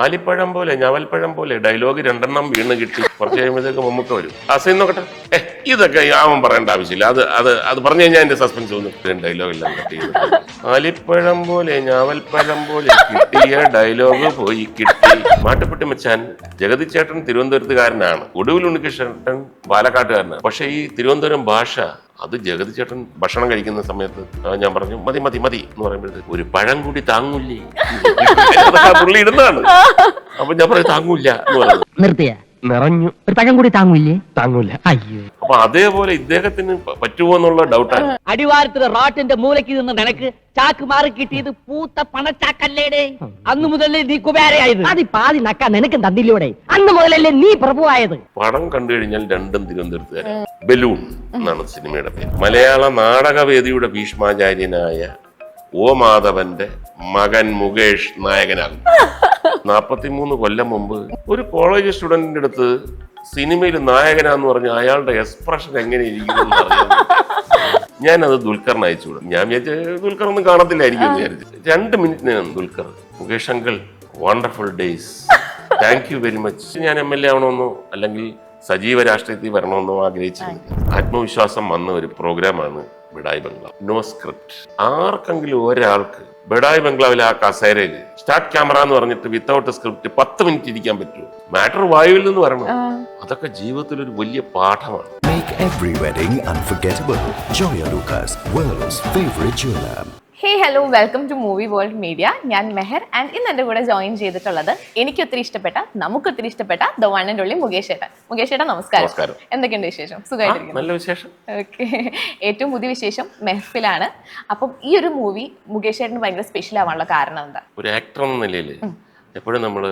ആലിപ്പഴം പോലെ ഞവൽപ്പഴം പോലെ ഡയലോഗ് രണ്ടെണ്ണം വീണ് കിട്ടി. കുറച്ച് കഴിയുമ്പോഴത്തേക്ക് മമ്മൂക്ക വരും. അസൈൻ നോക്കട്ടെ, ഇതൊക്കെ അവൻ പറയേണ്ട ആവശ്യമില്ല, അത് പറഞ്ഞു കഴിഞ്ഞാൽ എന്റെ സസ്പെൻസ് തോന്നും. ഡയലോഗ് എല്ലാം കട്ട് ചെയ്ത് ആലിപ്പഴം പോലെ ഞാവൽപ്പഴം പോലെ കിട്ടിയ ഡയലോഗ് പോയി കിട്ടി. മാട്ടുപ്പെട്ടി മച്ചാൻ ജഗതി ചേട്ടൻ തിരുവനന്തപുരത്തുകാരനാണ്, ഒടുവിൽ ഉണ്ണികൃഷ്ണൻ പാലക്കാട്ടുകാരനാണ്. പക്ഷെ ഈ തിരുവനന്തപുരം ഭാഷ അത് ജഗതി ചേട്ടൻ ഭക്ഷണം കഴിക്കുന്ന സമയത്ത് ഞാൻ പറഞ്ഞു മതി മതി മതി എന്ന് പറയുമ്പോഴത്തേക്ക് ഒരു പഴം കൂടി താങ്ങൂല്ലേ പുള്ളി ഇടുന്നതാണ്. അപ്പൊ ഞാൻ പറയും താങ്ങൂല്ല എന്ന് പറഞ്ഞു. നിർത്തിയ നിറഞ്ഞു, ഒരു പഴം കൂടി താങ്ങൂല്ലേ? താങ്ങൂല. അയ്യോ. അപ്പൊ അതേപോലെ ഇദ്ദേഹത്തിന് പറ്റുമോ എന്നുള്ള ഡൗട്ടാണ്. അടിവാരത്തിലെ റോട്ടിന്റെ മൂലയ്ക്ക് നിന്ന് നിനക്ക് ചാക്ക് മാറി കിട്ടിയത് പൂത്ത പണച്ചാക്കല്ലേടേ. അന്ന് മുതലേ നീ കുബേരയായത്. അത് പാതി നക്കാൻ നിനക്കും തന്നില്ലൂടെ? അന്ന് മുതലല്ലേ നീ പ്രഭുവായത്. പടം കണ്ടു കഴിഞ്ഞാൽ രണ്ടും തിരുവനന്തപുരത്തുകാരൻ. ബലൂൺ എന്നാണ് സിനിമയുടെ പേര്. മലയാള നാടകവേദിയുടെ ഭീഷ്മാചാര്യനായ ഓ മാധവന്റെ മകൻ മുകേഷ് നായകനാകും. 43 കൊല്ലം മുമ്പ് ഒരു കോളേജ് സ്റ്റുഡന്റിന്റെ അടുത്ത് സിനിമയിൽ നായകനാന്ന് പറഞ്ഞ അയാളുടെ എക്സ്പ്രഷൻ എങ്ങനെ ഇരിക്കുന്നു അറിയാൻ ഞാനത് ദുൽഖറിന് അയച്ചു വിടും. ഞാൻ വിചാരിച്ച ദുൽഖർ ഒന്നും കാണത്തില്ലായിരിക്കും വിചാരിച്ചു. 2 മിനിറ്റിനാണ് Dulquer, Mukesh uncle wonderful days, thank you very much. ഞാൻ MLA ആവണമെന്നോ അല്ലെങ്കിൽ സജീവ രാഷ്ട്രീയത്തിൽ വരണമെന്നോ ആഗ്രഹിച്ചിരുന്നു. ആത്മവിശ്വാസം വന്ന ഒരു പ്രോഗ്രാമാണ് ബഡായി ബംഗ്ലാവ്. No script. ആർക്കെങ്കിലും ഒരാൾക്ക് ബഡായി ബംഗ്ലാവിലെ ആ കസേരയിൽ സ്റ്റാർട്ട് ക്യാമറ എന്ന് പറഞ്ഞിട്ട് വിത്തൗട്ട് സ്ക്രിപ്റ്റ് 10 മിനിറ്റ് ഇരിക്കാൻ പറ്റുമോ? മാറ്റർ വായുവിൽ നിന്ന് വരണം. അതൊക്കെ ജീവിതത്തിൽ ഒരു വലിയ പാഠമാണ്. Make every wedding unforgettable. Joya Lucas, world's favorite jeweler. Hello, welcome to movie world media. ഞാൻ മെഹർ ആൻഡ് ഇന്ന് എൻ്റെ കൂടെ ജോയിൻ ചെയ്തിട്ടുള്ളത് എനിക്ക് ഒത്തിരി ഇഷ്ടപ്പെട്ട, നമുക്ക് ഒത്തിരി ഇഷ്ടപ്പെട്ട the one and only Mukesh ഏട്ടൻ. മുകേഷ് ഏട്ടൻ നമസ്കാരം. എന്തൊക്കെയുണ്ട് വിശേഷം? സുഖമായിട്ടിരിക്കുന്നു? നല്ല വിശേഷം. ഓക്കെ. ഏറ്റവും പുതിയ വിശേഷം മെഹഫിലാണ്. അപ്പം ഈ ഒരു മൂവി മുകേഷ് ഏട്ടന് ഭയങ്കര സ്പെഷ്യൽ ആവാനുള്ള കാരണം എന്താ? ഒരു ആക്ടർ എന്ന നിലയിൽ എപ്പോഴും നമ്മൾ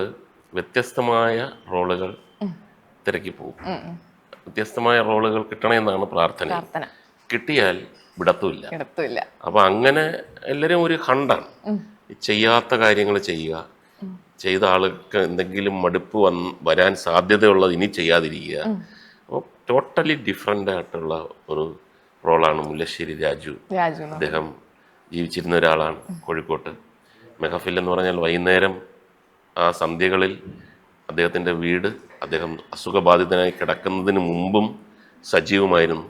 വ്യത്യസ്തമായ റോളുകൾ തിരക്കി പോകും. വ്യത്യസ്തമായ റോളുകൾ കിട്ടണമെന്നാണ് പ്രാർത്ഥന. കിട്ടിയാൽ വിടത്തുമില്ല. അപ്പൊ അങ്ങനെ എല്ലാവരും ഒരു ഹണ്ടാണ്. ചെയ്യാത്ത കാര്യങ്ങൾ ചെയ്യുക, ചെയ്ത ആൾക്ക് എന്തെങ്കിലും മടുപ്പ് വരാൻ സാധ്യതയുള്ളത് ഇനി ചെയ്യാതിരിക്കുക. അപ്പോൾ ടോട്ടലി ഡിഫറെൻ്റ് ആയിട്ടുള്ള ഒരു റോളാണ് മുല്ലശ്ശേരി രാജു. അദ്ദേഹം ജീവിച്ചിരുന്ന ഒരാളാണ് കോഴിക്കോട്ട്. മെഹഫിൽ എന്ന് പറഞ്ഞാൽ വൈകുന്നേരം ആ സന്ധ്യകളിൽ അദ്ദേഹത്തിൻ്റെ വീട് അദ്ദേഹം അസുഖബാധിതനായി കിടക്കുന്നതിന് മുമ്പും സജീവമായിരുന്നു.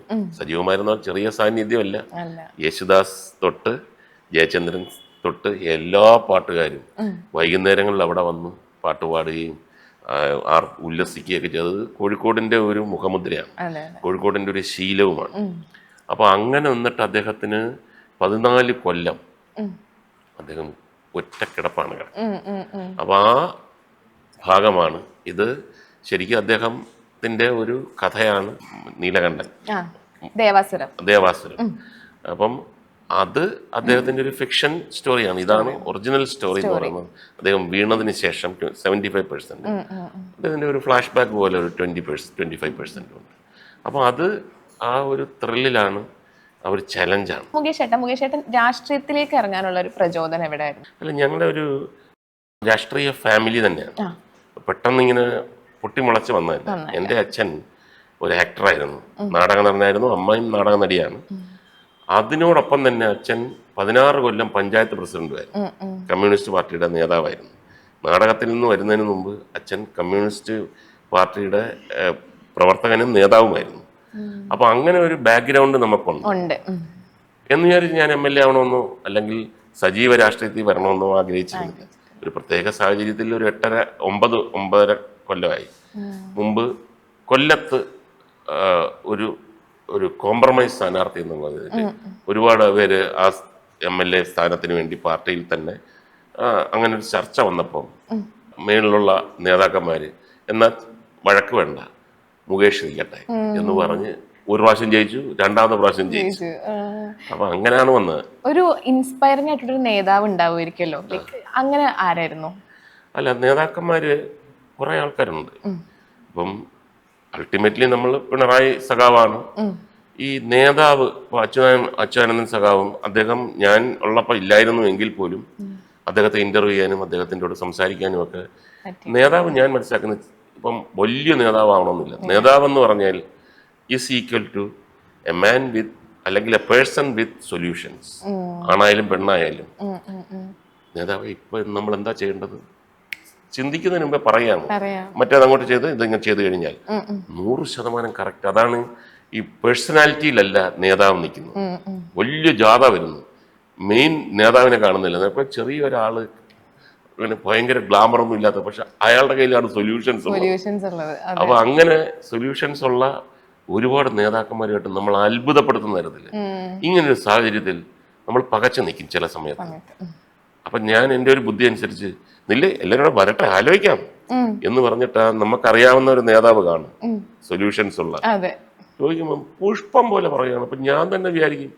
ചെറിയ സാന്നിധ്യമല്ല. യേശുദാസ് തൊട്ട് ജയചന്ദ്രൻ തൊട്ട് എല്ലാ പാട്ടുകാരും വൈകുന്നേരങ്ങളിൽ അവിടെ വന്ന് പാട്ട് പാടുകയും ഉല്ലസിക്കുകയൊക്കെ ചെയ്തത് കോഴിക്കോടിന്റെ ഒരു മുഖമുദ്രയാണ്, കോഴിക്കോടിന്റെ ഒരു ശീലവുമാണ്. അപ്പൊ അങ്ങനെ നിന്നിട്ട് അദ്ദേഹത്തിന് 14 കൊല്ലം അദ്ദേഹം ഒറ്റക്കിടപ്പാണ് കിടക്കുന്നത്. അപ്പൊ ആ ഭാഗമാണ് ഇത്. ശരിക്കും അദ്ദേഹത്തിന്റെ ഒരു കഥയാണ് നീലകണ്ഠൻ, ദേവാസുരം. അപ്പം അത് അദ്ദേഹത്തിന്റെ ഒരു ഫിക്ഷൻ സ്റ്റോറിയാണ്. ഇതാണ് ഒറിജിനൽ സ്റ്റോറി എന്ന് പറയുന്നത്. അദ്ദേഹം വീണതിന് ശേഷം 75% അദ്ദേഹത്തിന്റെ ഒരു ഫ്ലാഷ് ബാക്ക് പോലെ ഒരു 25% ഉണ്ട്. അപ്പോൾ അത് ആ ഒരു ത്രില്ലിലാണ്, ആ ഒരു ചലഞ്ചാണ്. മുകേഷ് ഏട്ടൻ രാഷ്ട്രീയത്തിലേക്ക് ഇറങ്ങാനുള്ള ഒരു പ്രചോദനം എവിടെയായിരുന്നു? അല്ല, ഞങ്ങളുടെ ഒരു രാഷ്ട്രീയ ഫാമിലി തന്നെയാണ്. പെട്ടെന്ന് ഇങ്ങനെ പൊട്ടിമുളച്ച് വന്നതല്ല. എൻ്റെ അച്ഛൻ ഒരു ആക്ടറായിരുന്നു, നാടക നടനായിരുന്നു. അമ്മയും നാടക നടിയാണ്. അതിനോടൊപ്പം തന്നെ അച്ഛൻ 16 കൊല്ലം പഞ്ചായത്ത് പ്രസിഡന്റുമായിരുന്നു, കമ്മ്യൂണിസ്റ്റ് പാർട്ടിയുടെ നേതാവായിരുന്നു. നാടകത്തിൽ നിന്ന് വരുന്നതിന് മുമ്പ് അച്ഛൻ കമ്മ്യൂണിസ്റ്റ് പാർട്ടിയുടെ പ്രവർത്തകനും നേതാവുമായിരുന്നു. അപ്പൊ അങ്ങനെ ഒരു ബാക്ക്ഗ്രൗണ്ട് നമുക്കുണ്ട് എന്ന് വിചാരിച്ച് ഞാൻ MLA ആവണമെന്നോ അല്ലെങ്കിൽ സജീവ രാഷ്ട്രീയത്തിൽ വരണമെന്നോ ആഗ്രഹിച്ചിരുന്നില്ല. ഒരു പ്രത്യേക സാഹചര്യത്തിൽ ഒരു 9 കൊല്ലമായി മുമ്പ് കൊല്ലത്ത് ഒരു കോംപ്രമൈസ് സ്ഥാനാർത്ഥി എന്നുള്ളത് ഒരുപാട് പേര് ആ MLA സ്ഥാനത്തിന് വേണ്ടി പാർട്ടിയിൽ തന്നെ അങ്ങനെ ഒരു ചർച്ച വന്നപ്പം മേളിലുള്ള നേതാക്കന്മാര് എന്നാൽ വഴക്ക് വേണ്ട, മുകേഷ് ഇരിക്കട്ടെ എന്ന് പറഞ്ഞ് ഒരു പ്രാവശ്യം ജയിച്ചു, 2ാമത്തെ പ്രാവശ്യം ജയിച്ചു. അപ്പൊ അങ്ങനെയാണ് വന്നത്. ഒരു ഇൻസ്പയറിംഗ് ആയിട്ടൊരു നേതാവ് ഉണ്ടാവുമായിരിക്കുമല്ലോ, അങ്ങനെ ആരായിരുന്നു? അല്ല, നേതാക്കന്മാര് കുറെ ആൾക്കാരുണ്ട്. അപ്പം അൾട്ടിമേറ്റ്ലി നമ്മൾ പിണറായി സഖാവാണ് ഈ നേതാവ്. അച്യുതാനന്ദൻ സഖാവും അദ്ദേഹം ഞാൻ ഉള്ളപ്പോൾ ഇല്ലായിരുന്നു എങ്കിൽ പോലും അദ്ദേഹത്തെ ഇന്റർവ്യൂ ചെയ്യാനും അദ്ദേഹത്തിൻ്റെ കൂടെ സംസാരിക്കാനും ഒക്കെ നേതാവ് ഞാൻ മനസ്സിലാക്കുന്നത് ഇപ്പം വലിയ നേതാവാവണമെന്നില്ല. നേതാവ് എന്ന് പറഞ്ഞാൽ is equal to a man with അല്ലെങ്കിൽ എ പേഴ്സൺ വിത്ത് സൊല്യൂഷൻസ്. ആണായാലും പെണ്ണായാലും നേതാവ് ഇപ്പൊ നമ്മൾ എന്താ ചെയ്യേണ്ടത്, ചിന്തിക്കുന്നതിന് മുമ്പേ പറയാണ് അറിയാം. മറ്റേത് അങ്ങോട്ട് ചെയ്ത് ഇതിങ്ങനെ ചെയ്ത് കഴിഞ്ഞാൽ 100% കറക്റ്റ്. അതാണ് ഈ പേഴ്സണാലിറ്റിയിലല്ല നേതാവ് നിൽക്കുന്നത്. വലിയ ജാഥ വരുന്നു, മെയിൻ നേതാവിനെ കാണുന്നില്ല. ഇപ്പൊ ചെറിയൊരാള് അങ്ങനെ ഭയങ്കര ഗ്ലാമറൊന്നും ഇല്ലാത്ത, പക്ഷെ അയാളുടെ കയ്യിലാണ് സൊല്യൂഷൻസ് ഉള്ളത്. അപ്പൊ അങ്ങനെ സൊല്യൂഷൻസ് ഉള്ള ഒരുപാട് നേതാക്കന്മാരുമായിട്ട് നമ്മൾ അത്ഭുതപ്പെടുത്തുന്ന തരത്തില് ഇങ്ങനൊരു സാഹചര്യത്തിൽ നമ്മൾ പകച്ചു നിൽക്കും ചില സമയത്ത്. അപ്പൊ ഞാൻ എൻ്റെ ഒരു ബുദ്ധി അനുസരിച്ച് നില്ലേ എല്ലാവരും വരട്ടെ ആലോചിക്കാം എന്ന് പറഞ്ഞിട്ട് നമുക്കറിയാവുന്ന ഒരു നേതാവ് കാണും സൊല്യൂഷൻസ് ഉള്ള. ചോദിക്കുമ്പോൾ പുഷ്പം പോലെ പറയുകയാണ്. അപ്പൊ ഞാൻ തന്നെ വിചാരിക്കും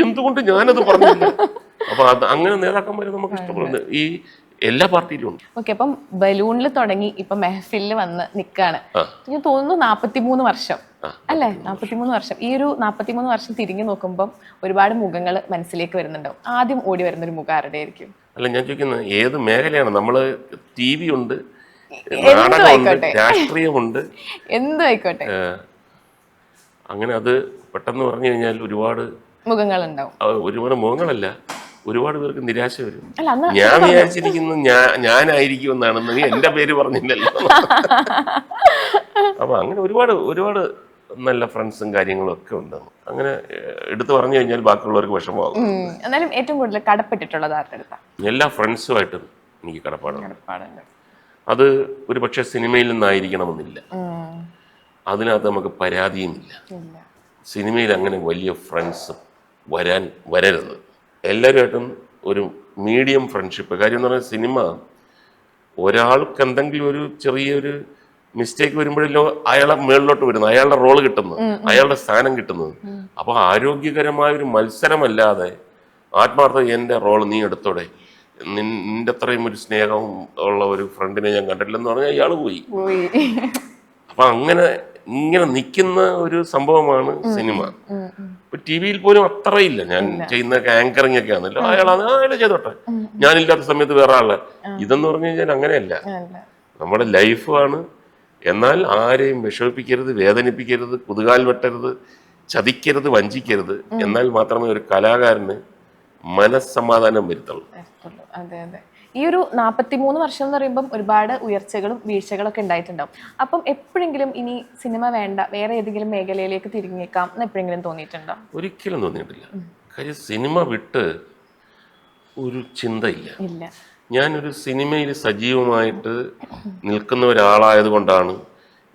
എന്തുകൊണ്ട് ഞാനത് പറഞ്ഞില്ല. അപ്പൊ അത് അങ്ങനെ നേതാക്കന്മാരെ നമുക്ക് ഇഷ്ടപ്പെടുന്നു. ഈ എല്ലാ പാർട്ടിയിലും ഉണ്ട്. ഓക്കെ, അപ്പം ബലൂണിൽ തുടങ്ങി ഇപ്പൊ മെഹഫിലിൽ വന്ന് നിക്കാണ്. എനിക്ക് തോന്നുന്നു 43 വർഷം അല്ലേ? 43 വർഷം. ഈ ഒരു 43 വർഷം തിരിഞ്ഞു നോക്കുമ്പോൾ ഒരുപാട് മുഖങ്ങൾ മനസ്സിലേക്ക് വരുന്നുണ്ടാവും. ആദ്യം ഓടി വരുന്ന ഒരു മുഖം ആരുടെ ആയിരിക്കും? അല്ല, ഞാൻ ചോദിക്കുന്നത് ഏത് മേഖലയാണ്? നമ്മള് TV ഉണ്ട്, നാടകമുണ്ട്, രാഷ്ട്രീയമുണ്ട്, എന്തും ആയിക്കോട്ടെ. അങ്ങനെ അത് പെട്ടെന്ന് പറഞ്ഞു കഴിഞ്ഞാൽ ഒരുപാട് മുഖങ്ങളുണ്ടാവും. ഒരുപാട് മുഖങ്ങളല്ല, ഒരുപാട് പേർക്ക് നിരാശ വരും. ഞാൻ വിചാരിച്ചിരിക്കുന്നു ഞാനായിരിക്കുമെന്നാണെന്ന്, എന്റെ പേര് പറഞ്ഞില്ലല്ലോ. അപ്പൊ അങ്ങനെ ഒരുപാട് നല്ല ഫ്രണ്ട്സും കാര്യങ്ങളും ഒക്കെ ഉണ്ട്. അങ്ങനെ എടുത്തു പറഞ്ഞു കഴിഞ്ഞാൽ ബാക്കിയുള്ളവർക്ക് വിഷമമാകും. എന്നാലും ഏറ്റവും കൂടുതൽ കടപ്പെട്ടിട്ടുള്ളത് ആരുടെ അടുത്താണ്? എല്ലാ ഫ്രണ്ട്സുമായിട്ടും എനിക്ക് കടപ്പാടുണ്ട്. അത് ഒരു പക്ഷെ സിനിമയിൽ നിന്നായിരിക്കണമെന്നില്ല, അതിനകത്ത് നമുക്ക് പരാതിയുമില്ല. സിനിമയിൽ അങ്ങനെ വലിയ ഫ്രണ്ട്സ് വരരുത്. എല്ലാവരുമായിട്ടും ഒരു മീഡിയം ഫ്രണ്ട്ഷിപ്പ്. കാര്യം എന്ന് പറഞ്ഞാൽ സിനിമ ഒരാൾക്ക് എന്തെങ്കിലും ഒരു ചെറിയൊരു മിസ്റ്റേക്ക് വരുമ്പോഴല്ലോ അയാളെ മേളിലോട്ട് വരുന്നത്, അയാളുടെ റോള് കിട്ടുന്നത്, അയാളുടെ സ്ഥാനം കിട്ടുന്നത്. അപ്പൊ ആരോഗ്യകരമായ ഒരു മത്സരമല്ലാതെ ആത്മാർത്ഥ എൻ്റെ റോള് നീ എടുത്തോടെ, നിന്റെ അത്രയും ഒരു സ്നേഹവും ഉള്ള ഒരു ഫ്രണ്ടിനെ ഞാൻ കണ്ടിട്ടില്ലെന്ന് പറഞ്ഞാൽ അയാൾ പോയി. അപ്പൊ ഇങ്ങനെ നിൽക്കുന്ന ഒരു സംഭവമാണ് സിനിമ. ഇപ്പൊ TV-യിൽ പോലും അത്രയില്ല. ഞാൻ ചെയ്യുന്ന ആങ്കറിങ് ഒക്കെ ആണല്ലോ, അയാൾ ചെയ്തോട്ടെ, ഞാനില്ലാത്ത സമയത്ത് വേറെ ആളെ. ഇതെന്ന് പറഞ്ഞു കഴിഞ്ഞാൽ അങ്ങനെയല്ല. നമ്മുടെ ലൈഫാണ്. എന്നാൽ ആരെയും വിഷമിപ്പിക്കരുത്, വേദനിപ്പിക്കരുത്, കുതുകാൽ വെട്ടരുത്, ചതിക്കരുത്, വഞ്ചിക്കരുത്. എന്നാൽ മാത്രമേ ഒരു കലാകാരന് മനസ്സമാധാനം വരുത്തുള്ളൂ. അതെ അതെ. ഈ ഒരു 43 വർഷം എന്ന് പറയുമ്പം ഒരുപാട് ഉയർച്ചകളും വീഴ്ചകളൊക്കെ ഉണ്ടായിട്ടുണ്ടാവും. അപ്പം എപ്പോഴെങ്കിലും ഇനി സിനിമ വേണ്ട, വേറെ ഏതെങ്കിലും മേഖലയിലേക്ക് തിരിഞ്ഞേക്കാം എന്ന് എപ്പോഴെങ്കിലും തോന്നിയിട്ടുണ്ടോ? ഒരിക്കലും തോന്നിയിട്ടില്ല. കാര്യം സിനിമ വിട്ട് ഒരു ചിന്തയില്ല. ഞാനൊരു സിനിമയിൽ സജീവമായിട്ട് നിൽക്കുന്ന ഒരാളായത് കൊണ്ടാണ്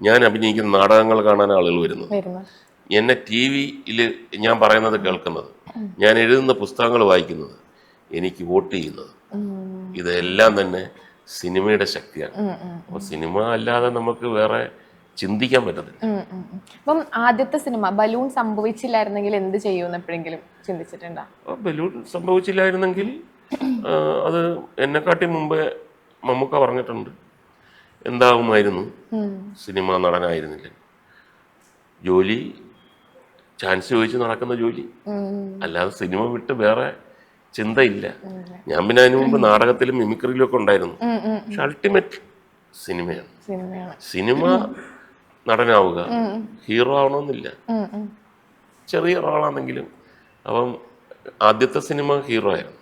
ഞാൻ അഭിനയിക്കുന്ന നാടകങ്ങൾ കാണാൻ ആളുകൾ വരുന്നത്, എന്നെ TV-യിൽ ഞാൻ പറയുന്നത് കേൾക്കുന്നത്, ഞാൻ എഴുതുന്ന പുസ്തകങ്ങൾ വായിക്കുന്നത്, എനിക്ക് വോട്ട് ചെയ്യുന്നത്. ഇതെല്ലാം തന്നെ സിനിമയുടെ ശക്തിയാണ്. അപ്പൊ സിനിമ അല്ലാതെ നമുക്ക് വേറെ ചിന്തിക്കാൻ പറ്റത്തില്ല. അപ്പം ആദ്യത്തെ സിനിമ ബലൂൺ സംഭവിച്ചില്ലായിരുന്നെങ്കിൽ എന്ത് ചെയ്യുമെന്ന് എപ്പോഴെങ്കിലും ചിന്തിച്ചിട്ടുണ്ടോ? ബലൂൺ സംഭവിച്ചില്ലായിരുന്നെങ്കിൽ അത് എന്നെക്കാട്ടി മുമ്പേ മമ്മൂക്ക പറഞ്ഞിട്ടുണ്ട്, എന്താകുമായിരുന്നു, സിനിമ നടനായിരുന്നില്ല. ജോലി ചാൻസ് ചോദിച്ച് നടക്കുന്ന ജോലി, അല്ലാതെ സിനിമ വിട്ട് വേറെ ചിന്തയില്ല. ഞാൻ പിന്നെ അതിനു മുമ്പ് നാടകത്തിലും മിമിക്രിയിലും ഒക്കെ ഉണ്ടായിരുന്നു. പക്ഷെ അൾട്ടിമേറ്റ് സിനിമയാണ്. സിനിമ നടനാവുക, ഹീറോ ആവണമെന്നില്ല, ചെറിയ റോളാണെങ്കിലും. അപ്പം ആദ്യത്തെ സിനിമ ഹീറോ ആയിരുന്നു.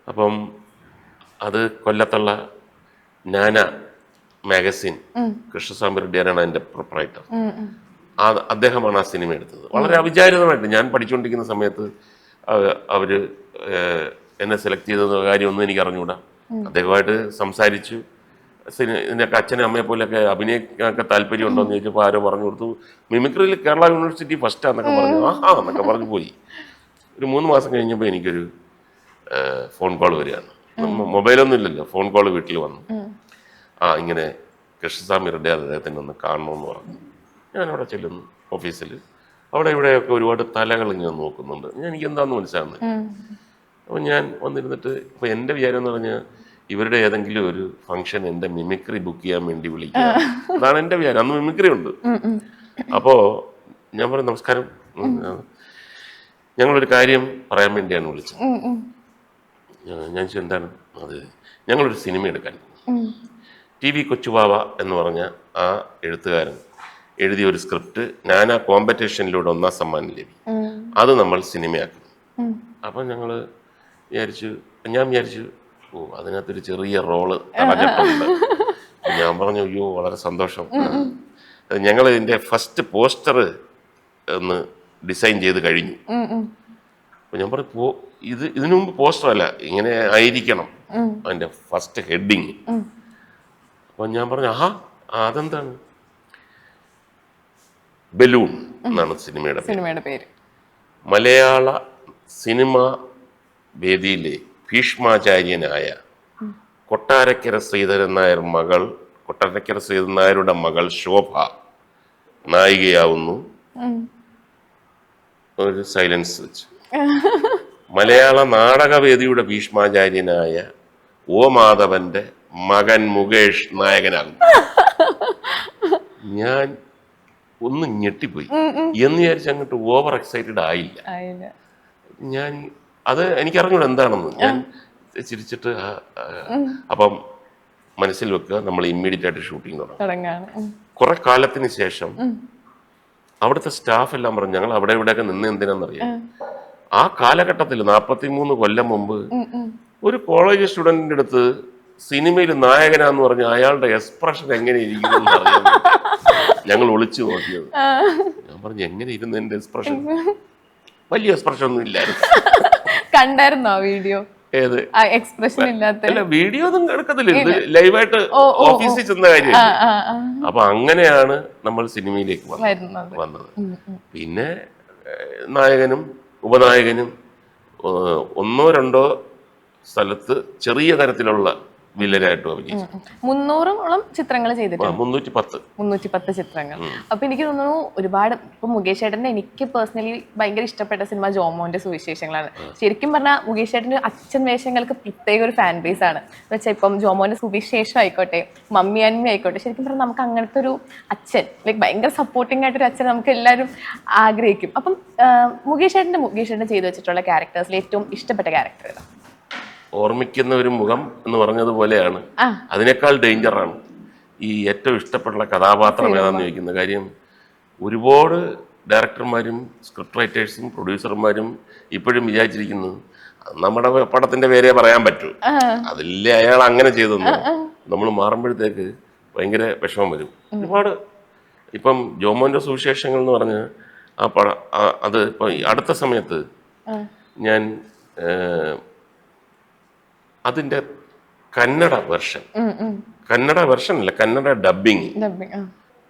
അപ്പം അത് കൊല്ലത്തുള്ള നാന മാഗസിൻ, കൃഷ്ണസ്വാമി റെഡ്ഡിയാരാണ് അതിന്റെ പ്രൊപ്പറേറ്റർ. അദ്ദേഹമാണ് ആ സിനിമ എടുത്തത്. വളരെ അവിചാരിതമായിട്ട് ഞാൻ പഠിച്ചുകൊണ്ടിരിക്കുന്ന സമയത്ത് അവര് എന്നെ സെലക്ട് ചെയ്ത കാര്യമൊന്നും എനിക്ക് അറിഞ്ഞുകൂടാ. അദ്ദേഹമായിട്ട് സംസാരിച്ചു. ഇതിനൊക്കെ അച്ഛനും അമ്മയെ പോലെയൊക്കെ അഭിനയിക്കാനൊക്കെ താല്പര്യം ഉണ്ടോ എന്ന് ചോദിച്ചപ്പോൾ ആരോ പറഞ്ഞു കൊടുത്തു, മിമിക്രിയിൽ കേരള യൂണിവേഴ്സിറ്റി ഫസ്റ്റാന്നൊക്കെ പറഞ്ഞു. എന്നൊക്കെ പറഞ്ഞു പോയി. ഒരു 3 മാസം കഴിഞ്ഞപ്പോൾ എനിക്കൊരു ഫോൺ കോൾ വരികയാണ്. മൊബൈലൊന്നും ഇല്ലല്ലോ, ഫോൺ കോൾ വീട്ടിൽ വന്നു. ഇങ്ങനെ കൃഷ്ണസ്വാമി റെഡ്ഡി അദ്ദേഹത്തിനെ ഒന്ന് കാണണമെന്ന് പറഞ്ഞു. ഞാനവിടെ ചെല്ലുന്നു ഓഫീസിൽ. അവിടെ ഇവിടെയൊക്കെ ഒരുപാട് തലകൾ ഇങ്ങനെ നോക്കുന്നുണ്ട്. എനിക്ക് എന്താണെന്ന് മനസ്സിലാകുന്നത്. അപ്പം ഞാൻ വന്നിരുന്നിട്ട് ഇപ്പം എൻ്റെ വിചാരം എന്ന് പറഞ്ഞാൽ ഇവരുടെ ഏതെങ്കിലും ഒരു ഫംഗ്ഷൻ എൻ്റെ മിമിക്രി ബുക്ക് ചെയ്യാൻ വേണ്ടി വിളിക്കുക, അതാണ് എൻ്റെ വിചാരം. അന്ന് മിമിക്രി ഉണ്ട്. അപ്പോൾ ഞാൻ പറഞ്ഞു, നമസ്കാരം, ഞങ്ങളൊരു കാര്യം പറയാൻ വേണ്ടിയാണ് വിളിച്ചത്. ഞാൻ ചോദിച്ചു, എന്താണ്? അത് ഞങ്ങളൊരു സിനിമ എടുക്കാൻ. TV കൊച്ചുവാവ എന്ന് പറഞ്ഞ ആ എഴുത്തുകാരൻ എഴുതിയ ഒരു സ്ക്രിപ്റ്റ് നാനാ കോമ്പറ്റീഷനിലൂടെ 1ാം സമ്മാനം ലഭിക്കും. അത് നമ്മൾ സിനിമയാക്കുന്നു. അപ്പം ഞാൻ വിചാരിച്ചു ഓ അതിനകത്തൊരു ചെറിയ റോള് തടഞ്ഞിട്ടുണ്ട്. ഞാൻ പറഞ്ഞു അയ്യോ വളരെ സന്തോഷം. ഞങ്ങൾ ഇതിന്റെ ഫസ്റ്റ് പോസ്റ്റർ ഒന്ന് ഡിസൈൻ ചെയ്ത് കഴിഞ്ഞു. അപ്പൊ ഞാൻ പറഞ്ഞു ഇതിനു മുമ്പ് പോസ്റ്റർ അല്ല, ഇങ്ങനെ ആയിരിക്കണം അതിന്റെ ഫസ്റ്റ് ഹെഡിങ്. അപ്പൊ ഞാൻ പറഞ്ഞു അതെന്താണ്? ബലൂൺ എന്നാണ് സിനിമയുടെ പേര്. മലയാള സിനിമ വേദിയിലെ ഭീഷ്മാചാര്യനായ കൊട്ടാരക്കര ശ്രീധരൻ നായരുടെ മകൾ ശോഭ നായികയാവുന്നു. ഒരു സൈലൻസ് വെച്ച്. മലയാള നാടകവേദിയുടെ ഭീഷ്മാചാര്യനായ ഒ മാധവന്റെ മകൻ മുകേഷ് നായകനാകുന്നു. ഞാൻ ഒന്ന് ഞെട്ടിപ്പോയി എന്ന് വിചാരിച്ച് അങ്ങോട്ട് ഓവർ എക്സൈറ്റഡ് ആയില്ല. ഞാൻ അത് എനിക്കറിഞ്ഞൂടെ എന്താണെന്ന്. ഞാൻ ചിരിച്ചിട്ട് അപ്പം മനസ്സിൽ വെക്കുക നമ്മൾ ഇമ്മീഡിയറ്റ് ആയിട്ട് ഷൂട്ടിംഗ് തുടങ്ങും. കുറെ കാലത്തിന് ശേഷം അവിടുത്തെ സ്റ്റാഫ് എല്ലാം പറഞ്ഞു ഞങ്ങൾ അവിടെ ഇവിടെയൊക്കെ നിന്ന് എന്തിനാന്നറിയാം. ആ കാലഘട്ടത്തിൽ 43 കൊല്ലം മുമ്പ് ഒരു കോളേജ് സ്റ്റുഡന്റിന്റെ അടുത്ത് സിനിമയിൽ നായകനാന്ന് പറഞ്ഞ അയാളുടെ എക്സ്പ്രഷൻ എങ്ങനെ ഇരിക്കുന്നു അറിയാൻ ഞങ്ങൾ ഒളിച്ചു നോക്കിയത്. ഞാൻ പറഞ്ഞു എങ്ങനെ ഇരുന്നു എന്റെ എക്സ്പ്രഷൻ? വലിയ എക്സ്പ്രഷൻ ഒന്നും ഇല്ലായിരുന്നു. കണ്ടായിരുന്നോ വീഡിയോ? ഏത് എക്സ്പ്രഷൻ ഇല്ലാത്ത? അല്ല വീഡിയോ ഒന്നും എടുക്കത്തില്ല, ഇത് ലൈവായിട്ട് ഓഫീസിൽ ചെന്ന കാര്യം. അപ്പൊ അങ്ങനെയാണ് നമ്മൾ സിനിമയിലേക്ക് വന്നത്. പിന്നെ നായകനും ഉപനായകനും 1-2 സ്ഥലത്ത് ചെറിയ തരത്തിലുള്ള വില്ലനായിട്ടും അഭിനയിച്ചു. 300ഓളം ചിത്രങ്ങൾ ചെയ്തിട്ടുണ്ട്. 310 ചിത്രങ്ങൾ. അപ്പൊ എനിക്ക് തോന്നുന്നു ഒരുപാട് ഇപ്പൊ മുകേഷ് ചേട്ടന്റെ എനിക്ക് പേഴ്സണലി ഭയങ്കര ഇഷ്ടപ്പെട്ട സിനിമ ജോമോന്റെ സുവിശേഷങ്ങളാണ്. ശരിക്കും പറഞ്ഞാൽ മുകേഷ് ചേട്ടന്റെ അച്ഛൻ വേഷങ്ങൾക്ക് പ്രത്യേക ഒരു ഫാൻ ബേസ് ആണ്. എന്ന് വെച്ചാൽ ഇപ്പം ജോമോന്റെ സുവിശേഷം ആയിക്കോട്ടെ, മമ്മി അന്മി ആയിക്കോട്ടെ, ശരിക്കും പറഞ്ഞാൽ നമുക്ക് അങ്ങനത്തെ ഒരു അച്ഛൻ ലൈക്ക് ഭയങ്കര സപ്പോർട്ടിംഗ് ആയിട്ടൊരു അച്ഛൻ നമുക്ക് എല്ലാവരും ആഗ്രഹിക്കും. അപ്പം മുകേഷ് ചേട്ടന്റെ ചെയ്തു വെച്ചിട്ടുള്ള ക്യാരക്ടേഴ്സിൽ ഏറ്റവും ഇഷ്ടപ്പെട്ട ക്യാരക്ടർ ഏതാ? ഓർമ്മിക്കുന്ന ഒരു മുഖം എന്ന് പറഞ്ഞതുപോലെയാണ്. അതിനേക്കാൾ ഡേഞ്ചറാണ് ഈ ഏറ്റവും ഇഷ്ടപ്പെട്ട കഥാപാത്രം ഏതാന്ന് ചോദിക്കുന്ന കാര്യം. ഒരുപാട് ഡയറക്ടർമാരും സ്ക്രിപ്റ്റ് റൈറ്റേഴ്സും പ്രൊഡ്യൂസർമാരും ഇപ്പോഴും വിചാരിച്ചിരിക്കുന്നത് നമ്മുടെ പടത്തിന്റെ പേരെ പറയാൻ പറ്റൂ, അതില്ലേ അയാൾ അങ്ങനെ ചെയ്തെന്ന്. നമ്മൾ മാറുമ്പോഴത്തേക്ക് ഭയങ്കര വിഷമം വരും. ഒരുപാട് ഇപ്പം ജോമോന്റെ സുവിശേഷങ്ങൾ എന്ന് പറഞ്ഞ് അത് ഇപ്പം അടുത്ത സമയത്ത് ഞാൻ അതിന്റെ കന്നഡ വെർഷൻ അല്ല, കന്നഡ ഡബിങ്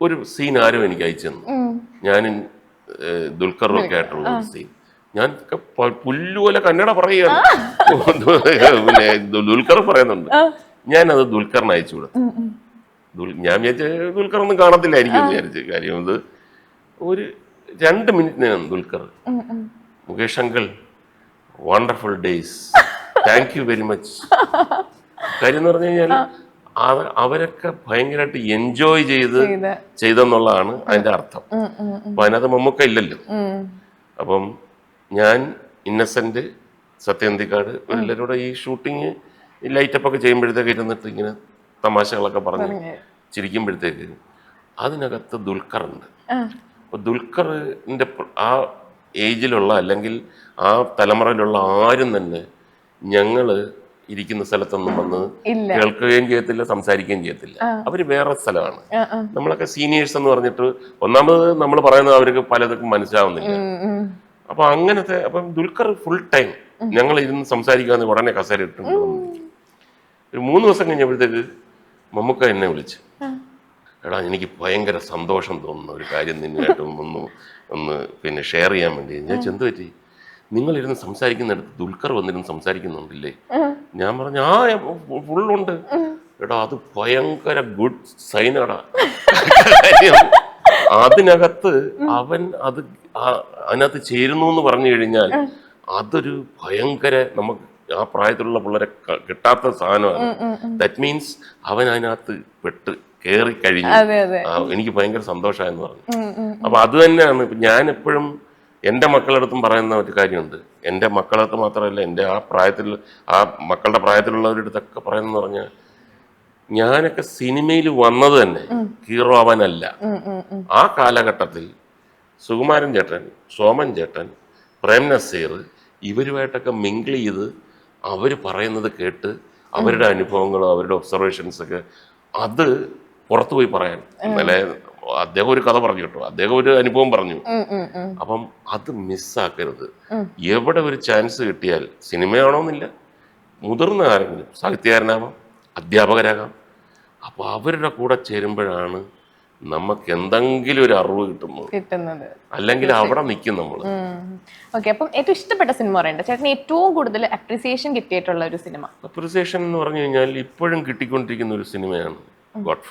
ഒരു സീൻ ആരും എനിക്ക് അയച്ചു തന്നു. ഞാനും ദുൽഖറും ഒക്കെ ആയിട്ടുള്ള ഒരു സീൻ. ഞാൻ പുല്ലുപോലെ കന്നഡ പറയുകയാണ്, പിന്നെ ദുൽഖർ പറയുന്നുണ്ട്. ഞാനത് ദുൽഖറിന് അയച്ചു കൊടുത്തു. ഞാൻ വിചാരിച്ച ദുൽഖറൊന്നും കാണത്തില്ലായിരിക്കും എന്ന് വിചാരിച്ചു. കാര്യം ഇത് ഒരു 2 മിനിറ്റിനാണ് Dulquer, Mukesh uncle wonderful days, thank you very much. കാര്യം എന്ന് പറഞ്ഞു കഴിഞ്ഞാൽ അവരൊക്കെ ഭയങ്കരമായിട്ട് എൻജോയ് ചെയ്തെന്നുള്ളതാണ് അതിന്റെ അർത്ഥം. അപ്പൊ അതിനകത്ത് മമ്മൂക്ക ഇല്ലല്ലോ. അപ്പം ഞാൻ ഇന്നസെന്റ്, സത്യന്തിക്കാട് എല്ലാവരും ഈ ഷൂട്ടിങ് ഈ ലൈറ്റപ്പ് ഒക്കെ ചെയ്യുമ്പോഴത്തേക്ക് ഇരുന്നിട്ട് ഇങ്ങനെ തമാശകളൊക്കെ പറഞ്ഞ് ചിരിക്കുമ്പോഴത്തേക്ക് അതിനകത്ത് ദുൽഖറുണ്ട്. അപ്പൊ ദുൽഖറിന്റെ ആ ഏജിലുള്ള അല്ലെങ്കിൽ ആ തലമുറയിലുള്ള ആരും തന്നെ ഞങ്ങള് ഇരിക്കുന്ന സ്ഥലത്തൊന്നും വന്ന് കേൾക്കുകയും ചെയ്യത്തില്ല, സംസാരിക്കുകയും ചെയ്യത്തില്ല. അവര് വേറെ സ്ഥലമാണ്. നമ്മളൊക്കെ സീനിയേഴ്സ് എന്ന് പറഞ്ഞിട്ട് ഒന്നാമത് നമ്മൾ പറയുന്നത് അവർക്ക് പലതൊക്കെ മനസ്സിലാവുന്നില്ല. അപ്പൊ അങ്ങനത്തെ അപ്പം ദുൽഖർ ഫുൾ ടൈം ഞങ്ങൾ ഇരുന്ന് സംസാരിക്കാന്ന് ഉടനെ കസേര ഇട്ടുണ്ട്. ഒരു 3 ദിവസം കഴിഞ്ഞപ്പോഴത്തേക്ക് മമ്മൂക്ക എന്നെ വിളിച്ച്, എടാ എനിക്ക് ഭയങ്കര സന്തോഷം തോന്നുന്ന ഒരു കാര്യം നിന്നുമായിട്ടും ഒന്ന് പിന്നെ ഷെയർ ചെയ്യാൻ വേണ്ടി. ഞാൻ എന്ത് പറ്റി? നിങ്ങളിരുന്ന് സംസാരിക്കുന്നിടത്ത് ദുൽഖർ വന്നിരുന്ന് സംസാരിക്കുന്നുണ്ടല്ലേ? ഞാൻ പറഞ്ഞു ഫുള്ളുണ്ട്. എടാ അത് ഭയങ്കര ഗുഡ് സൈനാടാ. അതിനകത്ത് അവൻ അതിനകത്ത് ചേരുന്നു എന്ന് പറഞ്ഞു കഴിഞ്ഞാൽ അതൊരു ഭയങ്കര നമുക്ക് ആ പ്രായത്തിലുള്ള പിള്ളേരെ കിട്ടാത്ത സാധനമാണ്. ദാറ്റ് മീൻസ് അവൻ അതിനകത്ത് പെട്ട് കയറി കഴിഞ്ഞു. എനിക്ക് ഭയങ്കര സന്തോഷമായെന്ന് പറഞ്ഞു. അപ്പൊ അത് തന്നെയാണ് ഞാൻ എപ്പോഴും എൻ്റെ മക്കളടുത്തും പറയുന്ന ഒരു കാര്യമുണ്ട്. എൻ്റെ മക്കളടുത്ത് മാത്രമല്ല, എൻ്റെ ആ മക്കളുടെ പ്രായത്തിലുള്ളവരുടെ അടുത്തൊക്കെ പറയുന്നതെന്ന് പറഞ്ഞാൽ ഞാനൊക്കെ സിനിമയിൽ വന്നത് തന്നെ ഹീറോ ആവാനല്ല. ആ കാലഘട്ടത്തിൽ സുകുമാരൻ ചേട്ടൻ, സോമൻ ചേട്ടൻ, പ്രേം നസീർ ഇവരുമായിട്ടൊക്കെ മിങ്കിൾ ചെയ്ത് അവർ പറയുന്നത് കേട്ട് അവരുടെ അനുഭവങ്ങളോ അവരുടെ ഒബ്സർവേഷൻസ് ഒക്കെ അത് പുറത്തു പോയി പറയാൻ. ഇന്നലെ അദ്ദേഹം ഒരു കഥ പറഞ്ഞു കേട്ടോ, അദ്ദേഹം ഒരു അനുഭവം പറഞ്ഞു. അപ്പം അത് മിസ്സാക്കരുത്. എവിടെ ഒരു ചാൻസ് കിട്ടിയാൽ, സിനിമയാണോന്നില്ല, മുതിർന്ന ആരെങ്കിലും, സാഹിത്യകാരനാവാം, അധ്യാപകരാകാം, അപ്പോൾ അവരുടെ കൂടെ ചേരുമ്പോഴാണ് നമുക്ക് എന്തെങ്കിലും ഒരു അറിവ് കിട്ടുന്നത്. അല്ലെങ്കിൽ അവിടെ നിൽക്കും നമ്മൾ. ഓക്കെ, അപ്പം ഏറ്റവും ഇഷ്ടപ്പെട്ട സിനിമ പറയണ്ട ചേട്ടന്, ഏറ്റവും കൂടുതൽ അപ്രീസിയേഷൻ കിട്ടിയിട്ടുള്ള ഒരു സിനിമ? അപ്രീസിയേഷൻ എന്ന് പറഞ്ഞു കഴിഞ്ഞാൽ ഇപ്പോഴും കിട്ടിക്കൊണ്ടിരിക്കുന്ന ഒരു സിനിമയാണ് ഗോഡ്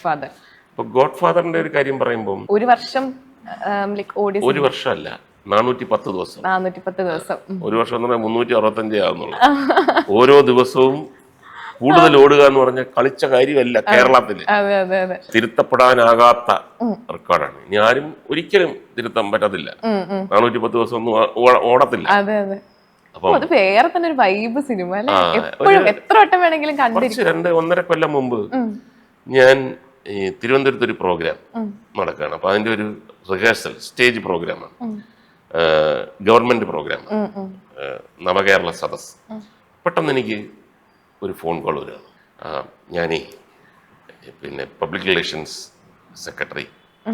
ഫാദർ. അപ്പൊ ഗോഡ് ഫാദറിന്റെ ഒരു കാര്യം പറയുമ്പോൾ ഒരു വർഷം ഒരു വർഷമല്ല, 410 ദിവസം. 410 ദിവസം. ഒരു വർഷം എന്ന് പറഞ്ഞാൽ 365 ആകുന്നുള്ളൂ. ഓരോ ദിവസവും കൂടുതൽ ഓടുക എന്ന് പറഞ്ഞാൽ കളിച്ച കാര്യമല്ല കേരളത്തില്. തിരുത്തപ്പെടാനാകാത്ത റെക്കോർഡാണ്. ഇനി ആരും ഒരിക്കലും തിരുത്താൻ പറ്റത്തില്ല. 410 ദിവസം ഒന്നും ഓടത്തില്ല. അപ്പം അത് വേറെ തന്നെ ഒരു വൈബ് സിനിമ അല്ലേ? എപ്പോഴും എത്ര വട്ടം വേണമെങ്കിലും കണ്ടിരിക്കും. 2-1.5 കൊല്ലം മുമ്പ് ഞാൻ ഈ തിരുവനന്തപുരത്ത് ഒരു പ്രോഗ്രാം നടക്കുകയാണ്. അപ്പൊ അതിന്റെ ഒരു റിഹേഴ്സൽ സ്റ്റേജ് പ്രോഗ്രാമാണ്, ഗവൺമെന്റ് പ്രോഗ്രാമാണ്, നവകേരള സദസ്. പെട്ടെന്ന് എനിക്ക് ഒരു ഫോൺ കോൾ വരികയാണ്. ഞാനേ പിന്നെ പബ്ലിക് റിലേഷൻസ് സെക്രട്ടറി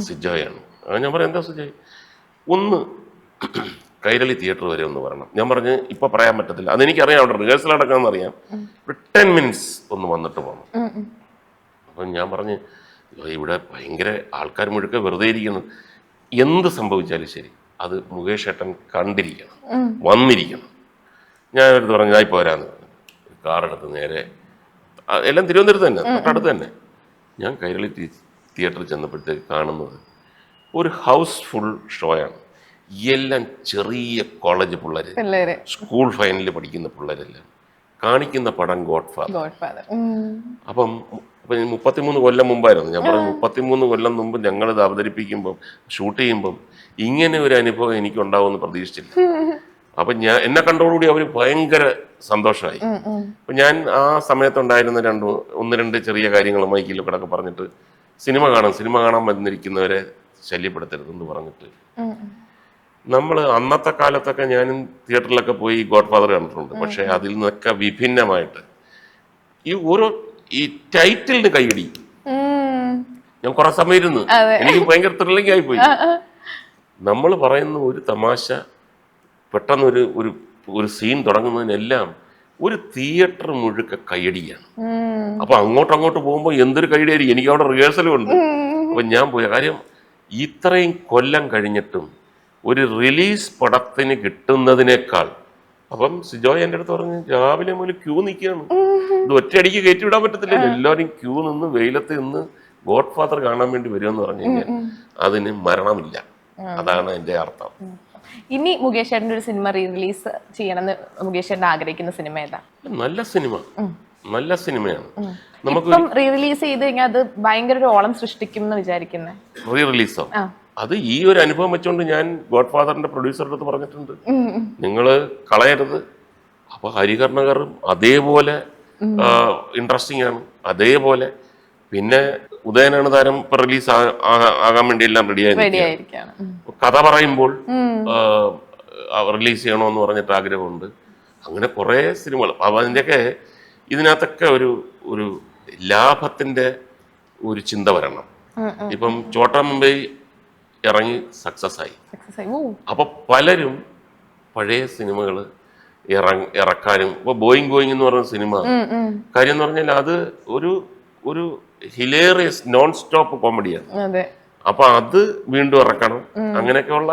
സിജോയാണ്. ഞാൻ പറയാം, എന്താ സിജോയ്, ഒന്ന് കൈരളി തിയേറ്റർ വരെ ഒന്ന് പറയണം. ഞാൻ പറഞ്ഞ് ഇപ്പൊ പറയാൻ പറ്റത്തില്ല, അതെനിക്കറിയാം, അവിടെ റിഹേഴ്സൽ നടക്കാമെന്ന് അറിയാം. ഒരു 10 minutes ഒന്ന് വന്നിട്ട് പോകണം. അപ്പം ഞാൻ പറഞ്ഞ് ഇവിടെ ഭയങ്കര ആൾക്കാർ മുഴുക്ക വെറുതെ ഇരിക്കുന്നു, എന്ത് സംഭവിച്ചാലും ശരി അത് മുകേഷ് ഏട്ടൻ കണ്ടിരിക്കണം, വന്നിരിക്കണം. ഞാൻ എടുത്ത് പറഞ്ഞു ഞാൻ ഇപ്പോൾ വരാമെന്ന്. കാറെടുത്ത് നേരെ, എല്ലാം തിരുവനന്തപുരത്ത് തന്നെ, തൊട്ടടുത്ത് തന്നെ. ഞാൻ കൈരളി തിയേറ്ററിൽ ചെന്നപ്പോഴത്തേക്ക് കാണുന്നത് ഒരു ഹൗസ് ഫുൾ ഷോയാണ്. എല്ലാം ചെറിയ കോളേജ് പിള്ളേര്, സ്കൂൾ ഫൈനലിൽ പഠിക്കുന്ന പിള്ളേരെല്ലാം കാണിക്കുന്ന പടം ഗോഡ് ഫാദർ. അപ്പം 33 കൊല്ലം മുമ്പായിരുന്നു. ഞാൻ പറഞ്ഞു 33 കൊല്ലം മുമ്പ് ഞങ്ങളിത് അവതരിപ്പിക്കുമ്പം, ഷൂട്ട് ചെയ്യുമ്പം ഇങ്ങനെ ഒരു അനുഭവം എനിക്കുണ്ടാവുമെന്ന് പ്രതീക്ഷിച്ചില്ല. അപ്പൊ എന്നെ കണ്ടോടുകൂടി അവർ ഭയങ്കര സന്തോഷമായി. അപ്പൊ ഞാൻ ആ സമയത്തുണ്ടായിരുന്ന 1-2 ചെറിയ കാര്യങ്ങൾ മൈക്കിലൊക്കെ പറഞ്ഞിട്ട്, സിനിമ കാണാൻ വന്നിരിക്കുന്നവരെ ശല്യപ്പെടുത്തരുതെന്ന് പറഞ്ഞിട്ട്, നമ്മൾ അന്നത്തെ കാലത്തൊക്കെ ഞാനും തിയേറ്ററിലൊക്കെ പോയി ഗോഡ് ഫാദർ കണ്ടിട്ടുണ്ട്. പക്ഷെ അതിൽ നിന്നൊക്കെ വിഭിന്നമായിട്ട് ഈ ടൈറ്റിലിന് കൈയടി ഞാൻ കുറെ സമയം ഇരുന്ന്, എനിക്ക് ഭയങ്കര ത്രില്ലിംഗ് ആയി പോയി. നമ്മൾ പറയുന്ന ഒരു തമാശ പെട്ടെന്ന് ഒരു സീൻ തുടങ്ങുന്നതിനെല്ലാം ഒരു തിയേറ്റർ മുഴുക്ക കൈയടിയാണ്. അപ്പൊ അങ്ങോട്ട് പോകുമ്പോൾ എന്തൊരു കൈയടിയായിരിക്കും. എനിക്ക് അവിടെ റിഹേഴ്സലും ഉണ്ട്. അപ്പൊ ഞാൻ പോയ കാര്യം, ഇത്രയും കൊല്ലം കഴിഞ്ഞിട്ടും ഒരു റിലീസ് പടത്തിന് കിട്ടുന്നതിനേക്കാൾ. അപ്പം സിജോയ് എൻ്റെ അടുത്ത് പറഞ്ഞു, രാവിലെ മുതൽ ക്യൂ നിൽക്കുകയാണ്, ഇത് ഒറ്റയടിക്ക് കയറ്റി വിടാൻ പറ്റത്തില്ല, എല്ലാവരും ക്യൂ നിന്ന് വെയിലത്ത് നിന്ന് ഗോഡ് ഫാദർ കാണാൻ വേണ്ടി വരുമെന്ന് പറഞ്ഞു കഴിഞ്ഞാൽ അതിന് മരണമില്ല. അതാണ് എൻ്റെ അർത്ഥം. ഇനി മുകേഷ് ചേട്ടൻ്റെ ഒരു സിനിമ റിലീസ് ചെയ്യണമെന്ന് മുകേഷ് ചേട്ടൻ ആഗ്രഹിക്കുന്ന സിനിമ ഏതാ? നല്ല സിനിമയാണ്. നമുക്ക് റിലീസ് ചെയ്ത് കഴിഞ്ഞാൽ അത് ഭയങ്കര ഒരു ഓളം സൃഷ്ടിക്കും എന്ന് വിചാരിക്കുന്നത്. റിലീസോ? അത് ഈ ഒരു അനുഭവം വെച്ചുകൊണ്ട് ഞാൻ ഗോഡ് ഫാദറിന്റെ പ്രൊഡ്യൂസറുടെ അടുത്ത് പറഞ്ഞിട്ടുണ്ട്, നിങ്ങൾ കളയരുത്. അപ്പൊ ഹരികർണകറും അതേപോലെ ഇൻട്രസ്റ്റിംഗ് ആണ്. അതേപോലെ പിന്നെ ഉദയനാണ് താരം ഇപ്പൊ റിലീസ് ആകാൻ വേണ്ടി എല്ലാം റെഡിയായിരിക്കുകയാണ്. കഥ പറയുമ്പോൾ റിലീസ് ചെയ്യണമെന്ന് പറഞ്ഞിട്ട് ആഗ്രഹമുണ്ട്. അങ്ങനെ കുറെ സിനിമകൾ. അപ്പൊ അതിൻ്റെയൊക്കെ ഇതിനകത്തൊക്കെ ഒരു ലാഭത്തിന്റെ ഒരു ചിന്ത വരണം. ഇപ്പം ചോട്ടാ മുംബൈ ഇറങ്ങി സക്സസ് ആയി. അപ്പൊ പലരും പഴയ സിനിമകൾ ഇറക്കാനും, ഇപ്പൊ ബോയിങ് എന്ന് പറയുന്ന സിനിമ കാര്യം എന്ന് പറഞ്ഞാൽ അത് ഒരു ഹിലേറിയസ് നോൺ സ്റ്റോപ്പ് കോമഡിയാണ്. അപ്പൊ അത് വീണ്ടും ഇറക്കണം. അങ്ങനെയൊക്കെയുള്ള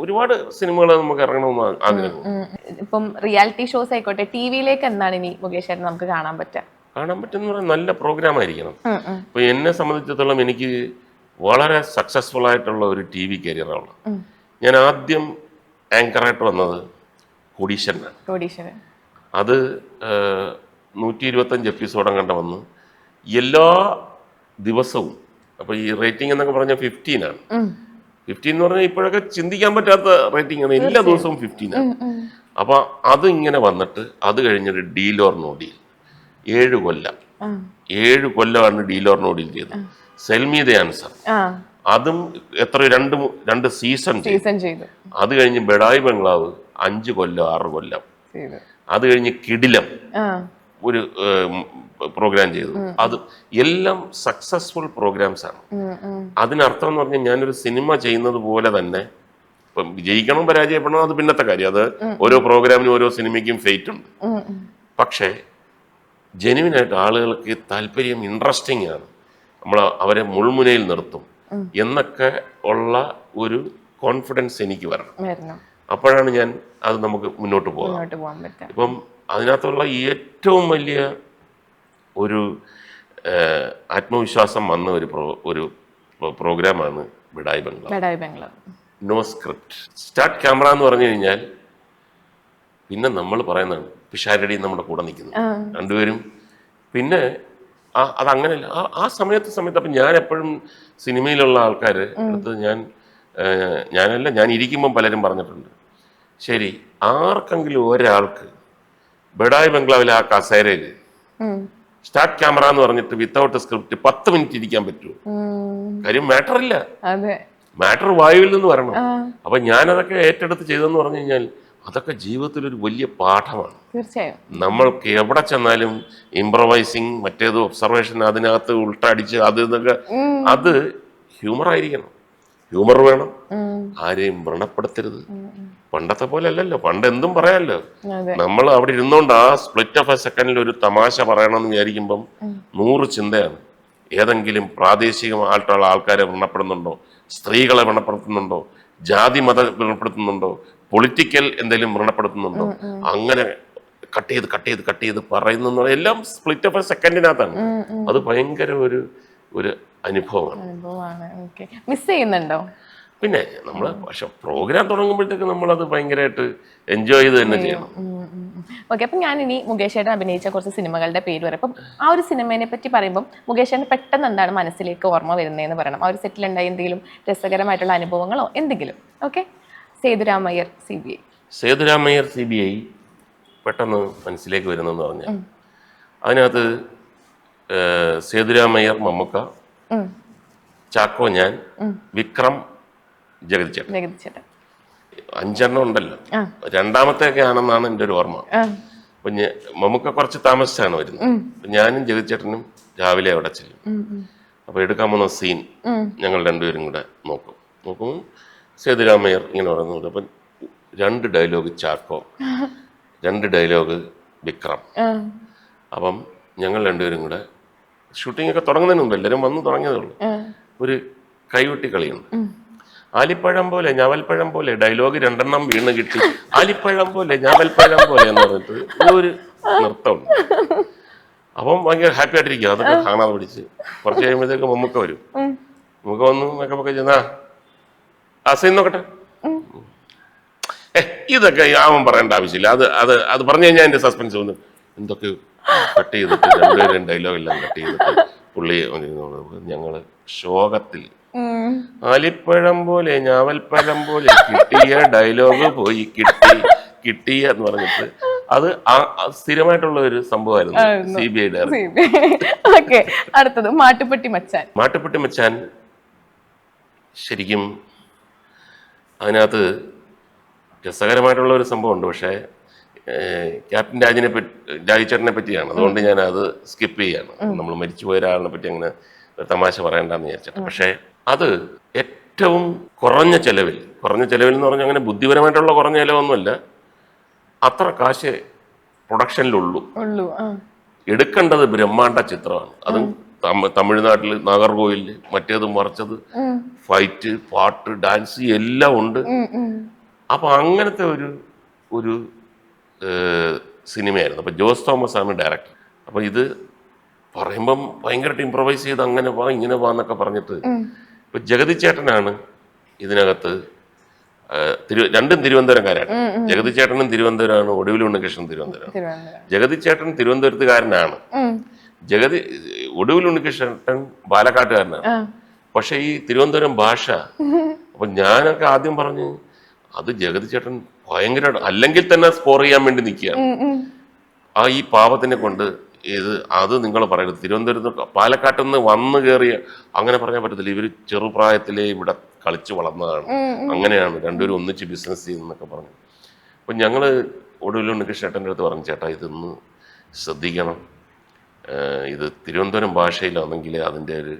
ഒരുപാട് സിനിമകൾ നമുക്ക് ഇറങ്ങണമെന്ന് ആഗ്രഹം. ഇപ്പം റിയാലിറ്റി ഷോസ് ആയിക്കോട്ടെ, ടിവിയിലേക്ക് എന്താണ് ഇനി മുകേഷ് ചേട്ടൻ നമുക്ക് കാണാൻ പറ്റുന്ന പറഞ്ഞാൽ നല്ല പ്രോഗ്രാം ആയിരിക്കണം. ഇപ്പൊ എന്നെ സംബന്ധിച്ചിടത്തോളം എനിക്ക് വളരെ സക്സസ്ഫുൾ ആയിട്ടുള്ള ഒരു TV കരിയറാണ്. ഞാൻ ആദ്യം ആങ്കറായിട്ട് വന്നത് കോടീശ്വരനാണ്. അത് 125 എപ്പിസോഡ് കണ്ട വന്ന് എല്ലാ ദിവസവും. അപ്പൊ ഈ റേറ്റിംഗ് എന്നൊക്കെ പറഞ്ഞാൽ 15 ആണ്. 15 എന്ന് പറഞ്ഞാൽ ഇപ്പോഴൊക്കെ ചിന്തിക്കാൻ പറ്റാത്ത റേറ്റിംഗ് ആണ്. എല്ലാ ദിവസവും 15 ആണ്. അപ്പൊ അത് ഇങ്ങനെ വന്നിട്ട് അത് കഴിഞ്ഞൊരു ഡീൽ ഓർ നോ ഡീൽ 7 കൊല്ലമാണ് ഡീൽ ഓർ നോ ഡീൽ ചെയ്തത്. സെൽമി ദ ആൻസർ അതും രണ്ട് സീസൺ ചെയ്തു. അത് കഴിഞ്ഞ് ബെഡായി ബംഗ്ലാവ് 5 കൊല്ലം 6 കൊല്ലം. അത് കഴിഞ്ഞ് കിടിലം ഒരു പ്രോഗ്രാം ചെയ്തു. അത് എല്ലാം സക്സസ്ഫുൾ പ്രോഗ്രാംസ് ആണ്. അതിനർത്ഥം എന്ന് പറഞ്ഞാൽ ഞാനൊരു സിനിമ ചെയ്യുന്നത് പോലെ തന്നെ ഇപ്പം വിജയിക്കണം പരാജയപ്പെടണം അത് പിന്നത്തെ കാര്യം. അത് ഓരോ പ്രോഗ്രാമിനും ഓരോ സിനിമയ്ക്കും ഫെയ്റ്റ് ഉണ്ട്. പക്ഷേ ജെനുവിനായിട്ട് ആളുകൾക്ക് താല്പര്യം ഇൻട്രസ്റ്റിംഗ് ആണ്, നമ്മൾ അവരെ മുൾമുനയിൽ നിർത്തും എന്നൊക്കെ ഉള്ള ഒരു കോൺഫിഡൻസ് എനിക്ക് വരണം. അപ്പോഴാണ് ഞാൻ അത് നമുക്ക് മുന്നോട്ട് പോകാം. ഇപ്പം അതിനകത്തുള്ള ഏറ്റവും വലിയ ഒരു ആത്മവിശ്വാസം വന്ന ഒരു പ്രോഗ്രാമാണ് ബഡായി ബംഗ്ലാവ്. നോ സ്ക്രിപ്റ്റ്, സ്റ്റാർട്ട് ക്യാമറ എന്ന് പറഞ്ഞു കഴിഞ്ഞാൽ പിന്നെ നമ്മൾ പറയുന്നതാണ് പിഷാരടി നമ്മുടെ കൂടെ നിൽക്കുന്നു രണ്ടുപേരും. പിന്നെ അതങ്ങനെയല്ല, ആ സമയത്ത് അപ്പം ഞാൻ എപ്പോഴും സിനിമയിലുള്ള ആൾക്കാർ അടുത്ത് ഞാൻ ഇരിക്കുമ്പം പലരും പറഞ്ഞിട്ടുണ്ട്, ശരി ആർക്കെങ്കിലും ഒരാൾക്ക് ബഡായി ബംഗ്ലാവിലെ ആ കസേരയിൽ സ്റ്റാർട്ട് ക്യാമറ എന്ന് പറഞ്ഞിട്ട് വിത്തൗട്ട് സ്ക്രിപ്റ്റ് 10 മിനിറ്റ് ഇരിക്കാൻ പറ്റുമോ? കാര്യം മാറ്റർ ഇല്ല, മാറ്റർ വായുവിൽ നിന്ന് വരണം. അപ്പൊ ഞാനതൊക്കെ ഏറ്റെടുത്ത് ചെയ്തെന്ന് പറഞ്ഞു കഴിഞ്ഞാൽ അതൊക്കെ ജീവിതത്തിൽ ഒരു വലിയ പാഠമാണ്. നമ്മൾക്ക് എവിടെ ചെന്നാലും ഇംപ്രവൈസിങ്, മറ്റേത് ഒബ്സർവേഷൻ, അതിനകത്ത് ഉൾട്ടടിച്ച് അത് ഹ്യൂമർ ആയിരിക്കണം, ഹ്യൂമർ വേണം, ആരെയും വ്രണപ്പെടുത്തരുത്. പണ്ടത്തെ പോലെ അല്ലല്ലോ, പണ്ട് എന്തും പറയാമല്ലോ. നമ്മൾ അവിടെ ഇരുന്നോണ്ട് ആ സ്പ്ലിറ്റ് ഓഫ് എ സെക്കൻഡിൽ ഒരു തമാശ പറയണമെന്ന് വിചാരിക്കുമ്പം 100 ചിന്തയാണ്. ഏതെങ്കിലും പ്രാദേശികമായിട്ടുള്ള ആൾക്കാരെ വ്രണപ്പെടുന്നുണ്ടോ, സ്ത്രീകളെ വ്രണപ്പെടുത്തുന്നുണ്ടോ, ജാതി മത വ്രണപ്പെടുത്തുന്നുണ്ടോ, പൊളിറ്റിക്കൽ എന്തെങ്കിലും വ്രണപ്പെടുത്തുന്നുണ്ടോ, അങ്ങനെ കട്ട് ചെയ്ത് പറയുന്ന എല്ലാം സ്പ്ലിറ്റ് ഓഫ് എ സെക്കൻഡിനകത്താണ്. അത് ഭയങ്കര ഒരു അനുഭവമാണ്. മിസ് ചെയ്യുന്നുണ്ടോ? പിന്നെ നമ്മൾ പക്ഷെ പ്രോഗ്രാം തുടങ്ങുമ്പോഴത്തേക്ക് നമ്മളത് ഭയങ്കരമായിട്ട് എൻജോയ് ചെയ്ത് തന്നെ ചെയ്യണം. ഓക്കെ, അപ്പം ഞാൻ ഇനി മുകേഷ് ചേട്ടൻ അഭിനയിച്ച കുറച്ച് സിനിമകളുടെ പേര് പറയാം. അപ്പം ആ ഒരു സിനിമയെ പറ്റി പറയുമ്പോൾ മുകേഷ് ചേട്ടൻ പെട്ടെന്ന് എന്താണ് മനസ്സിലേക്ക് ഓർമ്മ വരുന്നതെന്ന് പറയണം. ആ ഒരു സെറ്റിലുണ്ടായ എന്തെങ്കിലും രസകരമായിട്ടുള്ള അനുഭവങ്ങളോ എന്തെങ്കിലും. ഓക്കെ, സേതുരാമയ്യർ CBI പെട്ടെന്ന് മനസ്സിലേക്ക് വരുന്നെന്ന് പറഞ്ഞാൽ അതിനകത്ത് സേതുരാമയ്യർ മമ്മൂക്ക, ചാക്കോ ഞാൻ, വിക്രം, ജഗതി ചേട്ടൻ 5 എണ്ണം ഉണ്ടല്ലോ. രണ്ടാമത്തെയൊക്കെ ആണെന്നാണ് എൻ്റെ ഒരു ഓർമ്മ. അപ്പൊ മമ്മൂക്ക കുറച്ച് താമസിച്ചാണ് വരുന്നത്. ഞാനും ജഗതി ചേട്ടനും രാവിലെ അവിടെ ചെല്ലും. അപ്പൊ എടുക്കാൻ പോകുന്ന സീൻ ഞങ്ങൾ രണ്ടുപേരും കൂടെ നോക്കും. സേതുരാമയ്യർ ഇങ്ങനെ പറയുന്നത്. അപ്പം 2 ഡയലോഗ് ചാക്കോ, 2 ഡയലോഗ് വിക്രം. അപ്പം ഞങ്ങൾ രണ്ടുപേരും കൂടെ ഷൂട്ടിംഗ് ഒക്കെ തുടങ്ങുന്നതിന് മുമ്പ് എല്ലാവരും വന്ന് തുടങ്ങിയതേ ഉള്ളൂ. ഒരു കൈകൊട്ടി കളിയുണ്ട്. ആലിപ്പഴം പോലെ ഞാവൽപ്പഴം പോലെ ഡയലോഗ് 2 എണ്ണം വീണ് കിട്ടി. ആലിപ്പഴം പോലെ ഞാവൽപ്പഴം പോലെ എന്ന് പറഞ്ഞിട്ട് ഒരു നൃത്തമുണ്ട്. അപ്പം ഭയങ്കര ഹാപ്പി ആയിട്ടിരിക്കുക. അതൊക്കെ കാണാതെ പിടിച്ച് കുറച്ച് കഴിയുമ്പോഴത്തേക്ക് മമ്മൂക്ക വരും. മമ്മൂക്ക വന്ന് മേക്കപ്പൊക്കെ ചെന്നാ ആ സീൻ നോക്കട്ടെ. ഇതൊക്കെ അവൻ പറയേണ്ട ആവശ്യമില്ല. അത് പറഞ്ഞു കഴിഞ്ഞാൽ എൻ്റെ സസ്പെൻസ് വന്നു. എന്തൊക്കെ കട്ട് ചെയ്തിട്ട് 2 ഡയലോഗ് എല്ലാം കട്ട് ചെയ്തിട്ട് പുള്ളി ഞങ്ങള് ശോകത്തിൽ ആലിപ്പഴം പോലെ ഞാവൽപ്പഴം പോലെ കിട്ടിയ ഡയലോഗ് പോയി കിട്ടിയ എന്ന് പറഞ്ഞിട്ട് അത് സ്ഥിരമായിട്ടുള്ള ഒരു സംഭവമായിരുന്നു CBI ഓക്കേ, അടുത്തത് മാട്ടുപ്പെട്ടി മച്ചാൻ. ശരിക്കും അതിനകത്ത് രസകരമായിട്ടുള്ള ഒരു സംഭവമുണ്ട്. പക്ഷേ ക്യാപ്റ്റൻ രാജിച്ചേട്ടനെ പറ്റിയാണ്. അതുകൊണ്ട് ഞാൻ അത് സ്കിപ്പ് ചെയ്യാണ്. നമ്മൾ മരിച്ചുപോയ ഒരാളിനെ പറ്റി അങ്ങനെ തമാശ പറയണ്ടെന്ന് വിചാരിച്ചിട്ട്. പക്ഷേ അത് ഏറ്റവും കുറഞ്ഞ ചെലവിൽ എന്ന് പറഞ്ഞാൽ അങ്ങനെ ബുദ്ധിപരമായിട്ടുള്ള കുറഞ്ഞ ചിലവൊന്നുമല്ല, അത്ര കാശ് പ്രൊഡക്ഷനിലുള്ളൂ. എടുക്കേണ്ടത് ബ്രഹ്മാണ്ഡ ചിത്രമാണ്. അതും തമിഴ്നാട്ടിൽ നാഗർകോവിലിൽ മറ്റേതും മറിച്ചത്, ഫൈറ്റ്, പാട്ട്, ഡാൻസ് എല്ലാം ഉണ്ട്. അപ്പൊ അങ്ങനത്തെ ഒരു സിനിമയായിരുന്നു. അപ്പൊ ജോസ് തോമസ് ആണ് ഡയറക്ടർ. അപ്പൊ ഇത് പറയുമ്പം ഭയങ്കരമായിട്ട് ഇംപ്രവൈസ് ചെയ്ത് അങ്ങനെ ഇങ്ങനെ എന്നൊക്കെ പറഞ്ഞിട്ട് ഇപ്പൊ ജഗതി ചേട്ടനാണ് ഇതിനകത്ത്. രണ്ടും തിരുവനന്തപുരംകാരാണ്. ജഗതി ചേട്ടനും തിരുവനന്തപുരമാണ്, ഒടുവിൽ ഉണ്ണികൃഷ്ണൻ തിരുവനന്തപുരം. ജഗതി ചേട്ടൻ തിരുവനന്തപുരത്തുകാരനാണ്, ഒടുവിൽ ഉണ്ണികൃഷ്ണൻ പാലക്കാട്ടുകാരനാണ്. പക്ഷെ ഈ തിരുവനന്തപുരം ഭാഷ, അപ്പൊ ഞാനൊക്കെ ആദ്യം പറഞ്ഞു അത് ജഗതി ചേട്ടൻ ഭയങ്കരമായിട്ട് അല്ലെങ്കിൽ തന്നെ സ്കോർ ചെയ്യാൻ വേണ്ടി നിൽക്കുകയാണ്. ഈ പാവത്തിനെ കൊണ്ട് അത് നിങ്ങൾ പറയരുത്, തിരുവനന്തപുരത്ത് പാലക്കാട്ടിൽ നിന്ന് വന്നു കയറിയ അങ്ങനെ പറയാൻ പറ്റത്തില്ല. ഇവർ ചെറുപ്രായത്തിലേ ഇവിടെ കളിച്ച് വളർന്നതാണ്, അങ്ങനെയാണ് രണ്ടുപേരും ഒന്നിച്ച് ബിസിനസ് ചെയ്യുന്നൊക്കെ പറഞ്ഞു. അപ്പം ഞങ്ങൾ ഒടുവിൽ ഉണ്ണികൃഷ്ണേട്ടൻ്റെ അടുത്ത് പറഞ്ഞു, ചേട്ടാ ഇതൊന്ന് ശ്രദ്ധിക്കണം. ഇത് തിരുവനന്തപുരം ഭാഷയിലാണെങ്കിൽ അതിൻ്റെ ഒരു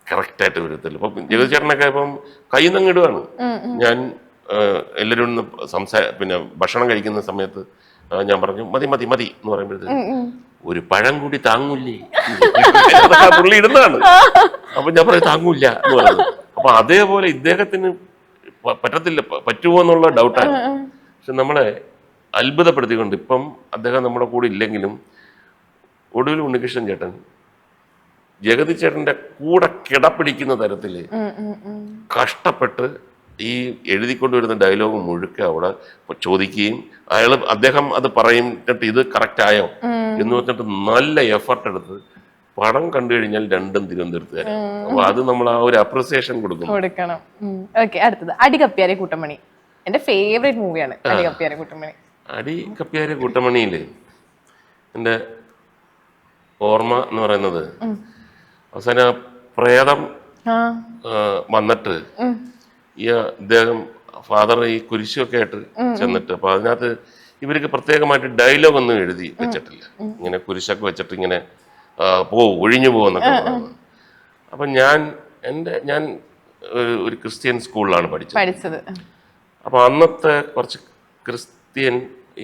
കറക്റ്റായിട്ട് വരത്തില്ല. ഇപ്പം ജഗതി ചേട്ടനൊക്കെ ഇപ്പം കൈ നങ്ങിടുകയാണ്. ഞാൻ എല്ലാവരും ഒന്ന് പിന്നെ ഭക്ഷണം കഴിക്കുന്ന സമയത്ത് ഞാൻ പറഞ്ഞു മതി മതി മതി എന്ന് പറയുമ്പോഴത്തേക്ക് ഒരു പഴം കൂടി താങ്ങൂല്ലേ, പുള്ളി ഇടുന്നതാണ്. അപ്പൊ ഞാൻ പറയും താങ്ങൂല്ല എന്ന് പറയുന്നത്. അപ്പൊ അതേപോലെ ഇദ്ദേഹത്തിന് പറ്റത്തില്ല, പറ്റുമോ എന്നുള്ള ഡൗട്ടാണ്. പക്ഷെ നമ്മളെ അത്ഭുതപ്പെടുത്തിക്കൊണ്ട് ഇപ്പം അദ്ദേഹം നമ്മുടെ കൂടെ ഇല്ലെങ്കിലും ഒടുവിൽ ഉണ്ണികൃഷ്ണൻ ചേട്ടൻ ജഗതി ചേട്ടന്റെ കൂടെ കിടപിടിക്കുന്ന തരത്തില് കഷ്ടപ്പെട്ട് ഈ എഴുതിക്കൊണ്ടുവരുന്ന ഡയലോഗ് മുഴുക്ക അവിടെ ചോദിക്കുകയും അദ്ദേഹം അത് പറയുന്നിട്ട് ഇത് കറക്റ്റ് ആയോ എന്ന് പറഞ്ഞിട്ട് നല്ല എഫർട്ട് എടുത്ത് പടം കണ്ടു കഴിഞ്ഞാൽ രണ്ടും തിരുവനന്തപുരത്തുകാരാണ്. അപ്പൊ അത് നമ്മൾ ആ ഒരു അപ്രിസിയേഷൻ കൊടുക്കണം. ഓക്കെ, അടുത്തത് അടികപ്പിയാരെ കൂട്ടമണി. എന്റെ ഫേവറേറ്റ് മൂവിയാണ് അടികപ്പിയാരെ കൂട്ടമണി. അടികപ്പിയാരെ കൂട്ടമണിയില് എന്റെ ഓർമ്മ എന്ന് പറയുന്നത് അവസാനം പ്രേതം വന്നിട്ട് ഈ ഇദ്ദേഹം ഫാദർ ഈ കുരിശൊക്കെ ആയിട്ട് ചെന്നിട്ട്, അപ്പൊ അതിനകത്ത് ഇവർക്ക് പ്രത്യേകമായിട്ട് ഡയലോഗ് ഒന്നും എഴുതി വെച്ചിട്ടില്ല. ഇങ്ങനെ കുരിശൊക്കെ വെച്ചിട്ട് ഇങ്ങനെ ഒഴിഞ്ഞു പോകുന്നൊക്കെ പറയുന്നത്. അപ്പൊ ഞാൻ ഒരു ക്രിസ്ത്യൻ സ്കൂളിലാണ് പഠിച്ചത്. അപ്പൊ അന്നത്തെ കുറച്ച് ക്രിസ്ത്യൻ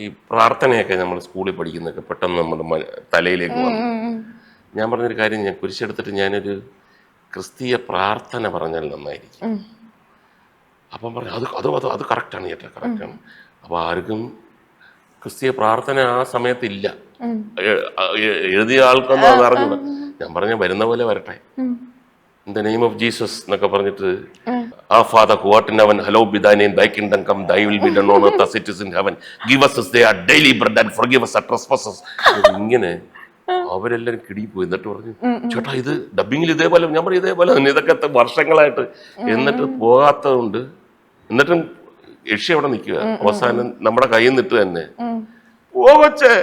ഈ പ്രാർത്ഥനയൊക്കെ നമ്മൾ സ്കൂളിൽ പഠിക്കുന്നതൊക്കെ പെട്ടെന്ന് നമ്മുടെ തലയിലേക്ക് വന്നു. ഞാൻ പറഞ്ഞൊരു കാര്യം, ഞാൻ കുരിശെടുത്തിട്ട് ഞാനൊരു ക്രിസ്തീയ പ്രാർത്ഥന പറഞ്ഞാൽ നന്നായിരിക്കും. അപ്പം പറഞ്ഞു അത് കറക്റ്റാണ് ചേട്ടാ, കറക്റ്റാണ്. അപ്പൊ ആർക്കും ക്രിസ്തീയ പ്രാർത്ഥന ആ സമയത്തില്ല, എഴുതിയ ആൾക്കൊന്നും അത് അറിഞ്ഞൂടാ. ഞാൻ പറഞ്ഞ വരുന്ന പോലെ വരട്ടെ, in the name of Jesus എന്നൊക്കെ പറഞ്ഞിട്ട് Our Father who art in heaven, hallowed be thy name, thy kingdom come, thy will be done on earth as it is in heaven. Give us this day our daily bread and forgive us our trespasses. ഇങ്ങനെ അവരെല്ലാരും കിടിപ്പോയി. എന്നിട്ട് പറഞ്ഞു ചേട്ടാ ഇത് ഡബിങ്ങിൽ ഇതേപോലെ. ഞാൻ പറഞ്ഞു ഇതേപോലെ തന്നെ, ഇതൊക്കെ വർഷങ്ങളായിട്ട്. എന്നിട്ട് പോകാത്തതുകൊണ്ട് എന്നിട്ടും യക്ഷി അവിടെ നിൽക്കുക. അവസാനം നമ്മുടെ കയ്യിൽ നിന്നിട്ട് തന്നെ പോവച്ചേ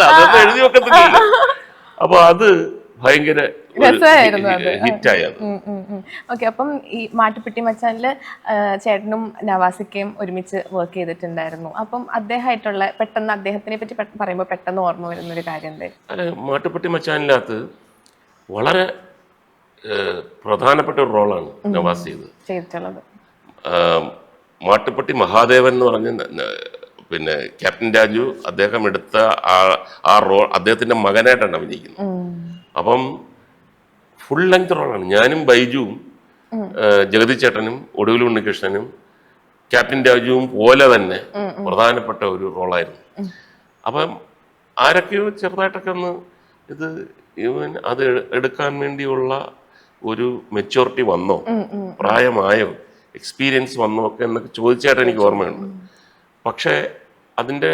അതൊന്നും എഴുതി വെക്കത്തില്ല. അപ്പൊ അത് ഭയങ്കര ഹിറ്റായത്. ഓക്കെ, അപ്പം ഈ മാട്ടുപ്പെട്ടി മച്ചാനില് ചേട്ടനും നവാസിക്കയും ഒരുമിച്ച് വർക്ക് ചെയ്തിട്ടുണ്ടായിരുന്നു. അപ്പം അദ്ദേഹമായിട്ടുള്ള പെട്ടെന്ന് അദ്ദേഹത്തിനെ പറ്റി പറയുമ്പോൾ പെട്ടെന്ന് ഓർമ്മ വരുന്ന ഒരു കാര്യം എന്തായിരുന്നു? അല്ല, മാട്ടുപ്പെട്ടി മച്ചാനിനകത്ത് വളരെ പ്രധാനപ്പെട്ട ഒരു റോളാണ് നവാസ് ചെയ്തിട്ടുള്ളത്. മാട്ടുപ്പെട്ടി മഹാദേവൻ എന്ന് പറഞ്ഞ പിന്നെ ക്യാപ്റ്റൻ രാജു അദ്ദേഹം എടുത്ത ആ റോൾ അദ്ദേഹത്തിന്റെ മകനായിട്ടാണ് അഭിനയിക്കുന്നത്. അപ്പം ഫുൾ ലെങ്ത് റോളാണ്. ഞാനും ബൈജുവും ജഗതി ചേട്ടനും ഒടുവിൽ ഉണ്ണികൃഷ്ണനും ക്യാപ്റ്റൻ രാജുവും പോലെ തന്നെ പ്രധാനപ്പെട്ട ഒരു റോളായിരുന്നു. അപ്പം ആരൊക്കെയോ ചെറുതായിട്ടൊക്കെ ഒന്ന് അത് എടുക്കാൻ വേണ്ടിയുള്ള ഒരു മെച്യൂരിറ്റി വന്നോ, പ്രായമായോ, എക്സ്പീരിയൻസ് വന്നോ ഒക്കെ എന്നൊക്കെ ചോദിച്ചായിട്ട് എനിക്ക് ഓർമ്മയുണ്ട്. പക്ഷേ അതിൻ്റെ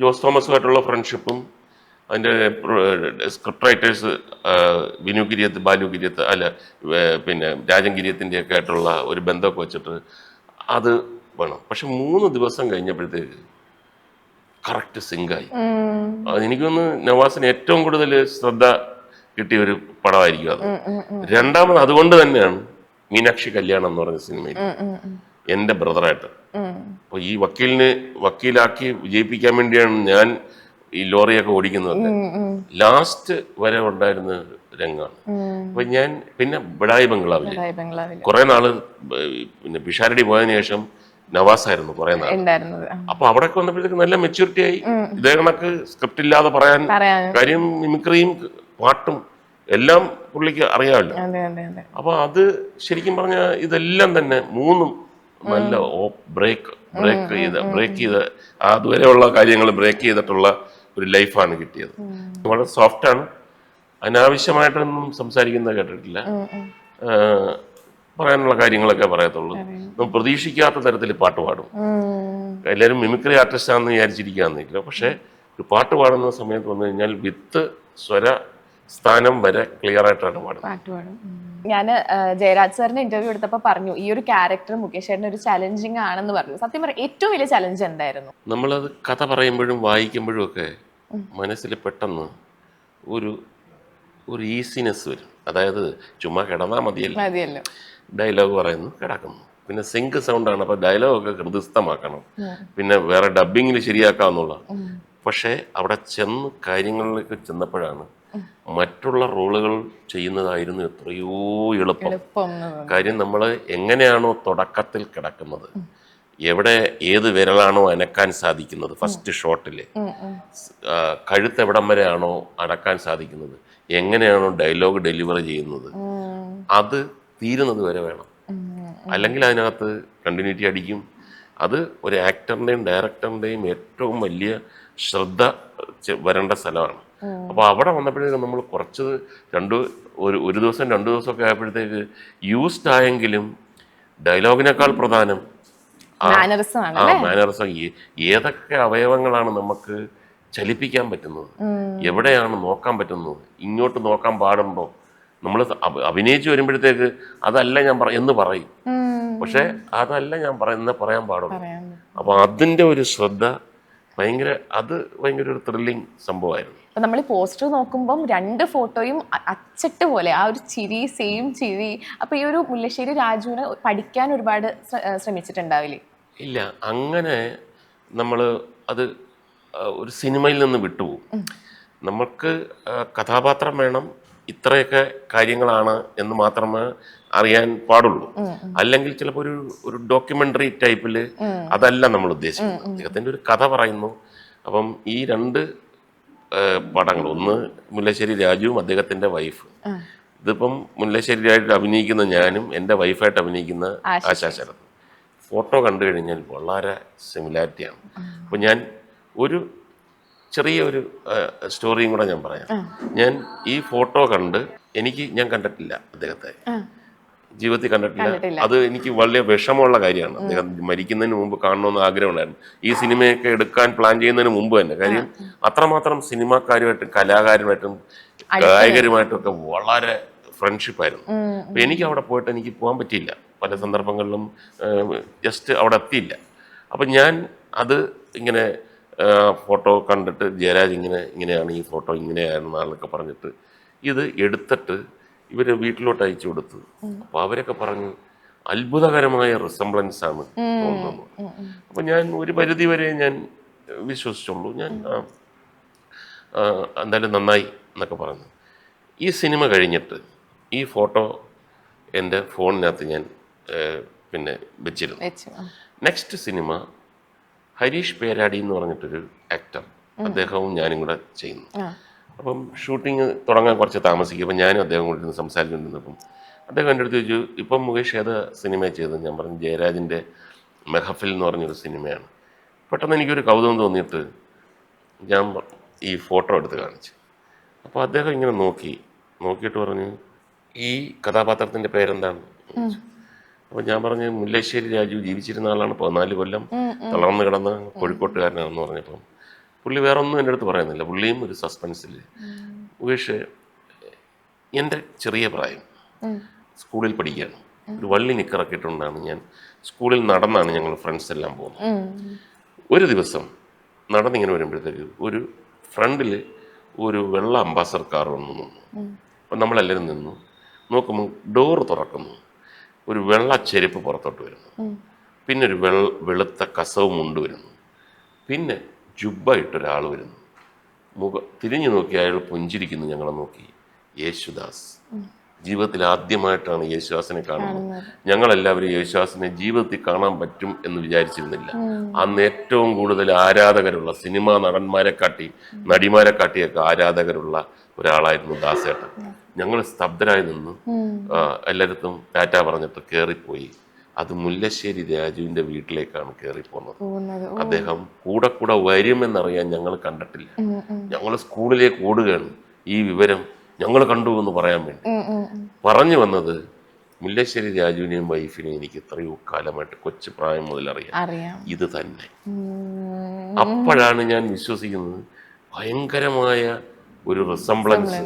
ജോസ് തോമസുമായിട്ടുള്ള ഫ്രണ്ട്ഷിപ്പും അതിൻ്റെ സ്ക്രിപ്റ്റ് റൈറ്റേഴ്സ് വിനു ഗിരിയത്ത്, ബാലു ഗിരിയത്ത്, അല്ല പിന്നെ രാജൻ ഗിരിയത്തിൻ്റെ ഒക്കെ ആയിട്ടുള്ള ഒരു ബന്ധമൊക്കെ വെച്ചിട്ട് അത് വേണം. പക്ഷെ 3 ദിവസം കഴിഞ്ഞപ്പോഴത്തേക്ക് കറക്റ്റ് സിങ്കായി. എനിക്കൊന്ന് നവാസിന് ഏറ്റവും കൂടുതൽ ശ്രദ്ധ കിട്ടിയ ഒരു പടമായിരിക്കും അത്. രണ്ടാമത് അതുകൊണ്ട് തന്നെയാണ് മീനാക്ഷി കല്യാണം എന്ന് പറഞ്ഞ സിനിമയിൽ എൻ്റെ ബ്രദറായിട്ട്. അപ്പൊ ഈ വക്കീലാക്കി വിജയിപ്പിക്കാൻ വേണ്ടിയാണ് ഞാൻ ഈ ലോറിയൊക്കെ ഓടിക്കുന്നത്. ലാസ്റ്റ് വരെ ഉണ്ടായിരുന്ന രംഗമാണ്. അപ്പൊ ഞാൻ പിന്നെ ബഡായി ബംഗ്ലാവില് കുറെ നാള് പിന്നെ പിഷാരടി പോയതിനു ശേഷം നവാസായിരുന്നു കുറെ നാൾ. അപ്പൊ അവിടെയൊക്കെ വന്നപ്പോഴത്തേക്ക് നല്ല മെച്യൂരിറ്റി ആയി. ഇതേ കണക്ക് സ്ക്രിപ്റ്റ് ഇല്ലാതെ പറയാൻ കാര്യം, മിമിക്രിയും പാട്ടും എല്ലാം പുള്ളിക്ക് അറിയാമല്ലോ. അപ്പൊ അത് ശരിക്കും പറഞ്ഞ ഇതെല്ലാം തന്നെ 3 നല്ല ബ്രേക്ക് ചെയ്ത് അതുവരെയുള്ള കാര്യങ്ങൾ ബ്രേക്ക് ചെയ്തിട്ടുള്ള ഒരു ലൈഫാണ് കിട്ടിയത്. വളരെ സോഫ്റ്റാണ്, അനാവശ്യമായിട്ടൊന്നും സംസാരിക്കുന്നത് കേട്ടിട്ടില്ല. പറയാനുള്ള കാര്യങ്ങളൊക്കെ പറയത്തുള്ളൂ. പ്രതീക്ഷിക്കാത്ത തരത്തിൽ പാട്ട് പാടും. എല്ലാവരും മിമിക്രി ആർട്ടിസ്റ്റാണെന്ന് വിചാരിച്ചിരിക്കാന്നില്ല. പക്ഷെ ഒരു പാട്ട് പാടുന്ന സമയത്ത് വന്നു കഴിഞ്ഞാൽ വിത്ത് സ്വര സ്ഥാനം വരെ ക്ലിയർ ആയിട്ടാണ് പാടുന്നത്. ഞാൻ ജയരാജ് സാറിന്റെ ഇന്റർവ്യൂ എടുത്തപ്പോൾ പറഞ്ഞു ഈ ഒരു ക്യാരക്ടർ മുകേഷ് ചേട്ടന് ഒരു ചലഞ്ചിങ് ആണെന്ന് പറഞ്ഞു. സത്യം പറഞ്ഞാൽ ഏറ്റവും വലിയ ചലഞ്ച് എന്തായിരുന്നു? നമ്മളത് കഥ പറയുമ്പോഴും വായിക്കുമ്പോഴും ഒക്കെ മനസ്സിൽ പെട്ടെന്ന് ഒരു ഈസിനെസ് വരും. അതായത് ചുമ്മാ കിടന്നാൽ മതിയല്ലോ, ഡയലോഗ് പറയുന്നു, കിടക്കുന്നു, പിന്നെ സിങ്ക് സൗണ്ടാണ്, അപ്പോൾ ഡയലോഗൊക്കെ ഹൃദയസ്ഥമാക്കണം, പിന്നെ വേറെ ഡബ്ബിങ്ങിൽ ശരിയാക്കാമെന്നുള്ള. പക്ഷേ അവിടെ ചെന്ന് കാര്യങ്ങളിലേക്ക് ചെന്നപ്പോഴാണ് മറ്റുള്ള റോളുകൾ ചെയ്യുന്നതായിരുന്നു എത്രയോ എളുപ്പം. കാര്യം നമ്മൾ എങ്ങനെയാണോ തുടക്കത്തിൽ കിടക്കുന്നത്, എവിടെ ഏത് വിരലാണോ അനക്കാൻ സാധിക്കുന്നത് ഫസ്റ്റ് ഷോട്ടിൽ, കഴുത്ത് എവിടം വരെയാണോ അടക്കാൻ സാധിക്കുന്നത്, എങ്ങനെയാണോ ഡയലോഗ് ഡെലിവർ ചെയ്യുന്നത്, അത് തീരുന്നത് വരെ വേണം. അല്ലെങ്കിൽ അതിനകത്ത് കണ്ടിന്യൂറ്റി അടിക്കും. അത് ഒരു ആക്ടറിൻ്റെയും ഡയറക്ടറിൻ്റെയും ഏറ്റവും വലിയ ശ്രദ്ധ വരേണ്ട സ്ഥലമാണ്. അപ്പോൾ അവിടെ വന്നപ്പോഴേക്കും നമ്മൾ കുറച്ച് ഒരു ദിവസം 2 ദിവസമൊക്കെ ആയപ്പോഴത്തേക്ക് യൂസ്ഡ് ആയെങ്കിലും ഡയലോഗിനേക്കാൾ പ്രധാനം മാനറിസം. ഏതൊക്കെ അവയവങ്ങളാണ് നമുക്ക് ചലിപ്പിക്കാൻ പറ്റുന്നത്, എവിടെയാണ് നോക്കാൻ പറ്റുന്നത്, ഇങ്ങോട്ട് നോക്കാൻ പാടുണ്ടോ, നമ്മൾ അഭിനയിച്ചു വരുമ്പോഴത്തേക്ക് അതല്ല ഞാൻ എന്ന് പറയും, പക്ഷെ അതല്ല ഞാൻ പറയാൻ പാടുള്ളൂ. അപ്പൊ അതിന്റെ ഒരു ശ്രദ്ധ ഭയങ്കര ഒരു ത്രില്ലിങ് സംഭവമായിരുന്നു. നമ്മൾ പോസ്റ്റർ നോക്കുമ്പോൾ 2 ഫോട്ടോയും അച്ചട്ട് പോലെ, ആ ഒരു ചിരി, സെയിം ചിരി. അപ്പൊ ഈ ഒരു മുല്ലശ്ശേരി രാജുവിനെ പഠിക്കാൻ ഒരുപാട് ശ്രമിച്ചിട്ടുണ്ടാവില്ലേ? ഇല്ല, അങ്ങനെ നമ്മൾ അത് ഒരു സിനിമയിൽ നിന്ന് വിട്ടുപോകും. നമുക്ക് കഥാപാത്രം വേണം, ഇത്രയൊക്കെ കാര്യങ്ങളാണ് എന്ന് മാത്രമേ അറിയാൻ പാടുള്ളൂ. അല്ലെങ്കിൽ ചിലപ്പോൾ ഒരു ഡോക്യുമെന്ററി ടൈപ്പിൽ അതല്ല നമ്മൾ ഉദ്ദേശിക്കുന്നത്. അദ്ദേഹത്തിൻ്റെ ഒരു കഥ പറയുന്നു. അപ്പം ഈ 2 പടങ്ങൾ, ഒന്ന് മുല്ലശ്ശേരി രാജുവും അദ്ദേഹത്തിന്റെ വൈഫ്. ഇതിപ്പം മുല്ലശ്ശേരിയായിട്ട് അഭിനയിക്കുന്ന ഞാനും എൻ്റെ വൈഫായിട്ട് അഭിനയിക്കുന്ന ആശാ ശരത്. ഫോട്ടോ കണ്ടു കഴിഞ്ഞാൽ വളരെ സിമിലാരിറ്റിയാണ്. അപ്പോൾ ഞാൻ ഒരു ചെറിയൊരു സ്റ്റോറിയും കൂടെ ഞാൻ പറയാം. ഞാൻ ഈ ഫോട്ടോ കണ്ട് ഞാൻ കണ്ടിട്ടില്ല അദ്ദേഹത്തെ, ജീവിതത്തിൽ കണ്ടിട്ടില്ല. അത് എനിക്ക് വളരെ വിഷമമുള്ള കാര്യമാണ്. അദ്ദേഹം മരിക്കുന്നതിന് മുമ്പ് കാണണമെന്ന് ആഗ്രഹമുണ്ടായിരുന്നു. ഈ സിനിമയൊക്കെ എടുക്കാൻ പ്ലാൻ ചെയ്യുന്നതിന് മുമ്പ് തന്നെ. കാര്യം അത്രമാത്രം സിനിമാക്കാരുമായിട്ടും കലാകാരുമായിട്ടും ഗായകരുമായിട്ടും ഒക്കെ വളരെ ഫ്രണ്ട്ഷിപ്പായിരുന്നു. അപ്പൊ എനിക്ക് അവിടെ പോയിട്ട് എനിക്ക് പോകാൻ പറ്റിയില്ല. പല സന്ദർഭങ്ങളിലും ജസ്റ്റ് അവിടെ എത്തിയില്ല. അപ്പം ഞാൻ അത് ഇങ്ങനെ ഫോട്ടോ കണ്ടിട്ട് ജയരാജ് ഇങ്ങനെയാണ് ഈ ഫോട്ടോ ഇങ്ങനെയായിരുന്നു എന്നൊക്കെ പറഞ്ഞിട്ട് ഇത് എടുത്തിട്ട് ഇവര് വീട്ടിലോട്ട് അയച്ചു കൊടുത്തു. അപ്പൊ അവരൊക്കെ പറഞ്ഞു അത്ഭുതകരമായ റിസംബ്ലൻസ് ആണ് തോന്നുന്നത്. അപ്പൊ ഞാൻ ഒരു പരിധി വരെ ഞാൻ വിശ്വസിച്ചുള്ളൂ. ഞാൻ എന്തായാലും നന്നായി എന്നൊക്കെ പറഞ്ഞു. ഈ സിനിമ കഴിഞ്ഞിട്ട് ഈ ഫോട്ടോ എൻ്റെ ഫോണിനകത്ത് ഞാൻ പിന്നെ വെച്ചിരുന്നു. നെക്സ്റ്റ് സിനിമ ഹരീഷ് പേരാടി എന്ന് പറഞ്ഞിട്ടൊരു ആക്ടർ, അദ്ദേഹവും ഞാനും കൂടെ ചെയ്യുന്നു. അപ്പം ഷൂട്ടിങ് തുടങ്ങാൻ കുറച്ച് താമസിക്കും. അപ്പം ഞാനും അദ്ദേഹം കൂടെ ഇരുന്ന് സംസാരിച്ചുകൊണ്ടിരുന്നപ്പം അദ്ദേഹം എൻ്റെ അടുത്ത് ചോദിച്ചു, ഇപ്പം മുകേഷ് ഏത് സിനിമ ചെയ്തത്? ഞാൻ പറഞ്ഞു ജയരാജിൻ്റെ മെഹഫിൽ എന്ന് പറഞ്ഞൊരു സിനിമയാണ്. പെട്ടെന്ന് എനിക്കൊരു കൗതുകം തോന്നിയിട്ട് ഞാൻ ഈ ഫോട്ടോ എടുത്ത് കാണിച്ചു. അപ്പോൾ അദ്ദേഹം ഇങ്ങനെ നോക്കിയിട്ട് പറഞ്ഞു, ഈ കഥാപാത്രത്തിൻ്റെ പേരെന്താണ്? അപ്പോൾ ഞാൻ പറഞ്ഞു മുല്ലശ്ശേരി രാജു, ജീവിച്ചിരുന്ന ആളാണ്, 14 കൊല്ലം തളർന്നു കിടന്ന കോഴിക്കോട്ടുകാരനാണെന്ന് പറഞ്ഞപ്പം പുള്ളി വേറെ ഒന്നും എൻ്റെ അടുത്ത് പറയുന്നില്ല. പുള്ളിയും ഒരു സസ്പെൻസിൽ. മുകേഷ്, എൻ്റെ ചെറിയ പ്രായം, സ്കൂളിൽ പഠിക്കുകയാണ്, ഒരു വള്ളി നിക്കറൊക്കെ ഇട്ടുകൊണ്ടാണ് ഞാൻ സ്കൂളിൽ നടന്നാണ് ഞങ്ങൾ ഫ്രണ്ട്സ് എല്ലാം പോകുന്നത്. ഒരു ദിവസം നടന്നിങ്ങനെ വരുമ്പോഴത്തേക്ക് ഒരു ഫ്രണ്ടിൽ ഒരു വെള്ള അംബാസഡർ കാർ വന്നു നിന്നു. അപ്പം നമ്മളെല്ലാവരും നിന്നു. നോക്കുമ്പോൾ ഡോറ് തുറക്കുന്നു, ഒരു വെള്ള ചെരുപ്പ് പുറത്തോട്ട് വരുന്നു, പിന്നെ ഒരു വെളുത്ത കസവ് മുണ്ട് വരുന്നു, പിന്നെ ജുബ്ബ ഇട്ടൊരാൾ വരുന്നു. തിരിഞ്ഞു നോക്കി അയാൾ പുഞ്ചിരിക്കുന്നു ഞങ്ങളെ നോക്കി. യേശുദാസ്. ജീവിതത്തിൽ ആദ്യമായിട്ടാണ് യേശുദാസിനെ കാണുന്നത്. ഞങ്ങളെല്ലാവരും യേശുദാസിനെ ജീവിതത്തിൽ കാണാൻ പറ്റും എന്ന് വിചാരിച്ചിരുന്നില്ല. അന്ന് ഏറ്റവും കൂടുതൽ ആരാധകരുള്ള, സിനിമാ നടന്മാരെക്കാട്ടി നടിമാരെക്കാട്ടിയൊക്കെ ആരാധകരുള്ള ഒരാളായിരുന്നു ദാസേട്ടൻ. ഞങ്ങൾ സ്തബ്ധരായി നിന്ന് എല്ലായിടത്തും ടാറ്റ പറഞ്ഞിട്ട് കയറിപ്പോയി. അത് മുല്ലശ്ശേരി രാജുവിന്റെ വീട്ടിലേക്കാണ് കയറിപ്പോകുന്നത്. അദ്ദേഹം കൂടെ വരുമെന്നറിയാൻ ഞങ്ങൾ കണ്ടിട്ടില്ല. ഞങ്ങൾ സ്കൂളിലേക്ക് ഓടുകയാണ് ഈ വിവരം ഞങ്ങൾ കണ്ടു എന്ന് പറയാൻ വേണ്ടി. പറഞ്ഞു വന്നത് മുല്ലശ്ശേരി രാജുവിനെയും വൈഫിനെയും എനിക്ക് എത്രയോ കാലമായിട്ട് കൊച്ചു പ്രായം മുതൽ അറിയാം. ഇത് തന്നെ. അപ്പോഴാണ് ഞാൻ വിശ്വസിക്കുന്നത് ഭയങ്കരമായ ഒരു റിസംബ്ലൻസ്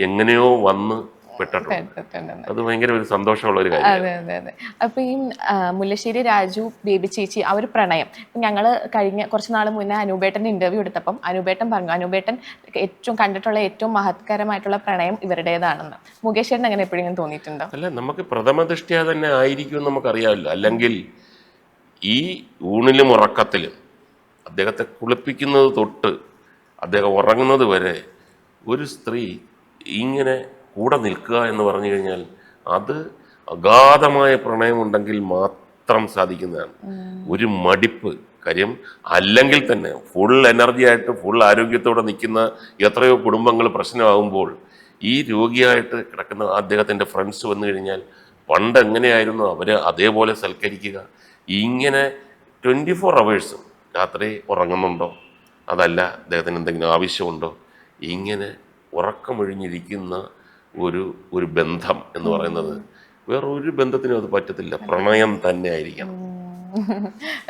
എങ്ങനെയോ വന്ന് അത് ഭയങ്കര ഒരു സന്തോഷമുള്ള ഒരു കാര്യം. അതെ അതെ അതെ. അപ്പൊ ഈ മുല്ലശ്ശേരി രാജു, ബേബി ചേച്ചി ആ ഒരു പ്രണയം, ഞങ്ങള് കഴിഞ്ഞ കുറച്ച് നാൾ മുന്നേ അനൂപേട്ടന്റെ ഇന്റർവ്യൂ എടുത്തപ്പം അനൂപേട്ടൻ പറഞ്ഞു അനൂപേട്ടൻ ഏറ്റവും കണ്ടിട്ടുള്ള ഏറ്റവും മഹത്കരമായിട്ടുള്ള പ്രണയം ഇവരുടേതാണെന്ന്. മുകേഷ് ചേട്ടൻ അങ്ങനെ എപ്പോഴെങ്കിലും തോന്നിയിട്ടുണ്ടോ? അല്ല, നമുക്ക് പ്രഥമ ദൃഷ്ടിയാ തന്നെ ആയിരിക്കും നമുക്കറിയാമല്ലോ. അല്ലെങ്കിൽ ഈ ഊണിലും ഉറക്കത്തിലും അദ്ദേഹത്തെ കുളിപ്പിക്കുന്നത് തൊട്ട് അദ്ദേഹം ഉറങ്ങുന്നത് വരെ ഒരു സ്ത്രീ ഇങ്ങനെ കൂടെ നിൽക്കുക എന്ന് പറഞ്ഞു കഴിഞ്ഞാൽ അത് അഗാധമായ പ്രണയമുണ്ടെങ്കിൽ മാത്രം സാധിക്കുന്നതാണ്. ഒരു മടിപ്പ് കാര്യം അല്ലെങ്കിൽ തന്നെ ഫുൾ എനർജി ആയിട്ട് ഫുൾ ആരോഗ്യത്തോടെ നിൽക്കുന്ന എത്രയോ കുടുംബങ്ങൾ പ്രശ്നമാകുമ്പോൾ ഈ രോഗിയായിട്ട് കിടക്കുന്ന അദ്ദേഹത്തിൻ്റെ ഫ്രണ്ട്സ് വന്നു കഴിഞ്ഞാൽ പണ്ട് എങ്ങനെയായിരുന്നു അവരെ അതേപോലെ സൽക്കരിക്കുക. ഇങ്ങനെ 24 hours രാത്രി ഉറങ്ങുന്നുണ്ടോ, അതല്ല അദ്ദേഹത്തിന് എന്തെങ്കിലും ആവശ്യമുണ്ടോ, ഇങ്ങനെ ഉറക്കമൊഴിഞ്ഞിരിക്കുന്ന ഒരു ബന്ധം എന്ന് പറയുന്നത് വേറൊരു ബന്ധത്തിനും അത് പറ്റത്തില്ല. പ്രണയം തന്നെ ആയിരിക്കണം.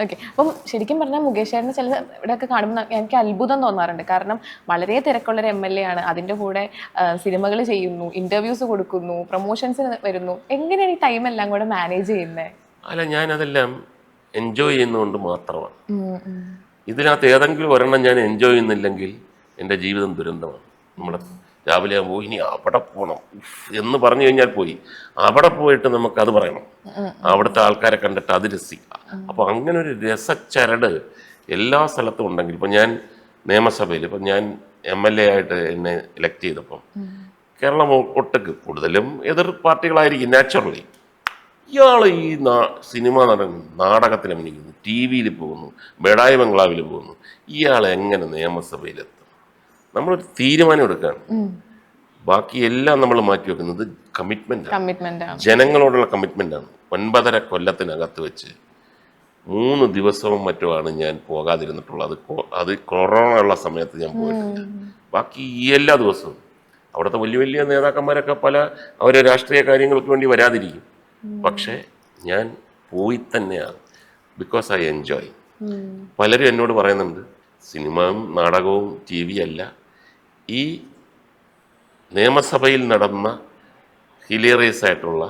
ഓക്കെ. അപ്പം ശരിക്കും പറഞ്ഞാൽ മുകേഷ് ചേട്ടനെ ചില ഇവിടെയൊക്കെ കാണുമ്പോൾ എനിക്ക് അത്ഭുതം തോന്നാറുണ്ട്. കാരണം വളരെ തിരക്കുള്ളൊരു MLA ആണ്, അതിൻ്റെ കൂടെ സിനിമകൾ ചെയ്യുന്നു, ഇന്റർവ്യൂസ് കൊടുക്കുന്നു, പ്രൊമോഷൻസിന് വരുന്നു. എങ്ങനെയാണ് ഈ ടൈം എല്ലാം കൂടെ മാനേജ് ചെയ്യുന്നത്? അല്ല, ഞാനതെല്ലാം എൻജോയ് ചെയ്യുന്നതുകൊണ്ട് മാത്രമാണ്. ഇതിനകത്ത് ഏതെങ്കിലും ഒരെണ്ണം ഞാൻ എൻജോയ് ചെയ്യുന്നില്ലെങ്കിൽ എൻ്റെ ജീവിതം ദുരന്തമാണ്. നമ്മളെ രാവിലെ ആകുമ്പോൾ ഇനി അവിടെ പോകണം എന്ന് പറഞ്ഞു കഴിഞ്ഞാൽ പോയി അവിടെ പോയിട്ട് നമുക്കത് പറയണം, അവിടുത്തെ ആൾക്കാരെ കണ്ടിട്ട് അത് രസിക്കുക. അപ്പോൾ അങ്ങനെ ഒരു രസച്ചരട് എല്ലാ സ്ഥലത്തും ഉണ്ടെങ്കിൽ, ഇപ്പം ഞാൻ നിയമസഭയിൽ ഇപ്പം ഞാൻ MLA ആയിട്ട് എന്നെ ഇലക്ട് ചെയ്തപ്പം കേരളം ഒട്ടക്ക് കൂടുതലും എതിർ പാർട്ടികളായിരിക്കും നാച്ചുറലി. ഇയാൾ ഈ സിനിമ നടൻ നാടകത്തിൽ അഭിനയിക്കുന്നു, TV പോകുന്നു, ബെഡായി ബംഗ്ലാവിൽ പോകുന്നു, ഇയാൾ എങ്ങനെ നിയമസഭയിലെത്തും? നമ്മളൊരു തീരുമാനം എടുക്കുകയാണ്, ബാക്കി എല്ലാം നമ്മൾ മാറ്റി വെക്കുന്നത് കമ്മിറ്റ്മെന്റ്, ജനങ്ങളോടുള്ള കമ്മിറ്റ്മെന്റാണ്. 9.5 കൊല്ലത്തിനകത്ത് വെച്ച് 3 ദിവസവും മറ്റോ ആണ് ഞാൻ പോകാതിരുന്നിട്ടുള്ളത്. അത് കൊറോണ ഉള്ള സമയത്ത് ഞാൻ പോയിട്ടുണ്ട്. ബാക്കി എല്ലാ ദിവസവും അവിടുത്തെ വലിയ വലിയ നേതാക്കന്മാരൊക്കെ അവരെ രാഷ്ട്രീയ കാര്യങ്ങൾക്ക് വേണ്ടി വരാതിരിക്കും, പക്ഷെ ഞാൻ പോയി തന്നെയാണ്. Because I enjoy. പലരും എന്നോട് പറയുന്നുണ്ട് സിനിമയും നാടകവും TV അല്ല, ഈ നിയമസഭയിൽ നടന്ന ഹിലേറിയസ് ആയിട്ടുള്ള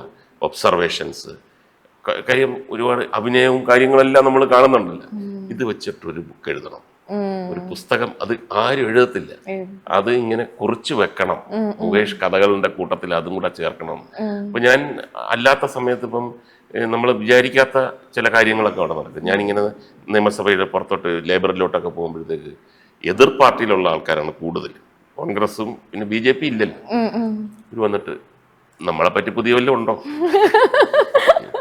ഒബ്സർവേഷൻസ്, കാര്യം ഒരുപാട് അഭിനയവും കാര്യങ്ങളെല്ലാം നമ്മൾ കാണുന്നുണ്ടല്ലോ, ഇത് വെച്ചിട്ടൊരു ബുക്ക് എഴുതണം, ഒരു പുസ്തകം. അത് ആരും എഴുതത്തില്ല, അത് ഇങ്ങനെ കുറിച്ച് വെക്കണം. മുകേഷ് കഥകളുടെ കൂട്ടത്തിൽ അതും കൂടെ ചേർക്കണം. അപ്പൊ ഞാൻ അല്ലാത്ത സമയത്ത് ഇപ്പം നമ്മൾ വിചാരിക്കാത്ത ചില കാര്യങ്ങളൊക്കെ അവിടെ നടക്കും. ഞാനിങ്ങനെ നിയമസഭയുടെ പുറത്തോട്ട് ലൈബ്രറിയിലോട്ടൊക്കെ പോകുമ്പോഴത്തേക്ക് എതിർ പാർട്ടിയിലുള്ള ആൾക്കാരാണ് കൂടുതൽ. കോൺഗ്രസും പിന്നെ BJP ഇല്ലല്ലോ. ഇവർ വന്നിട്ട് നമ്മളെ പറ്റി പുതിയ വല്ലതും ഉണ്ടോ,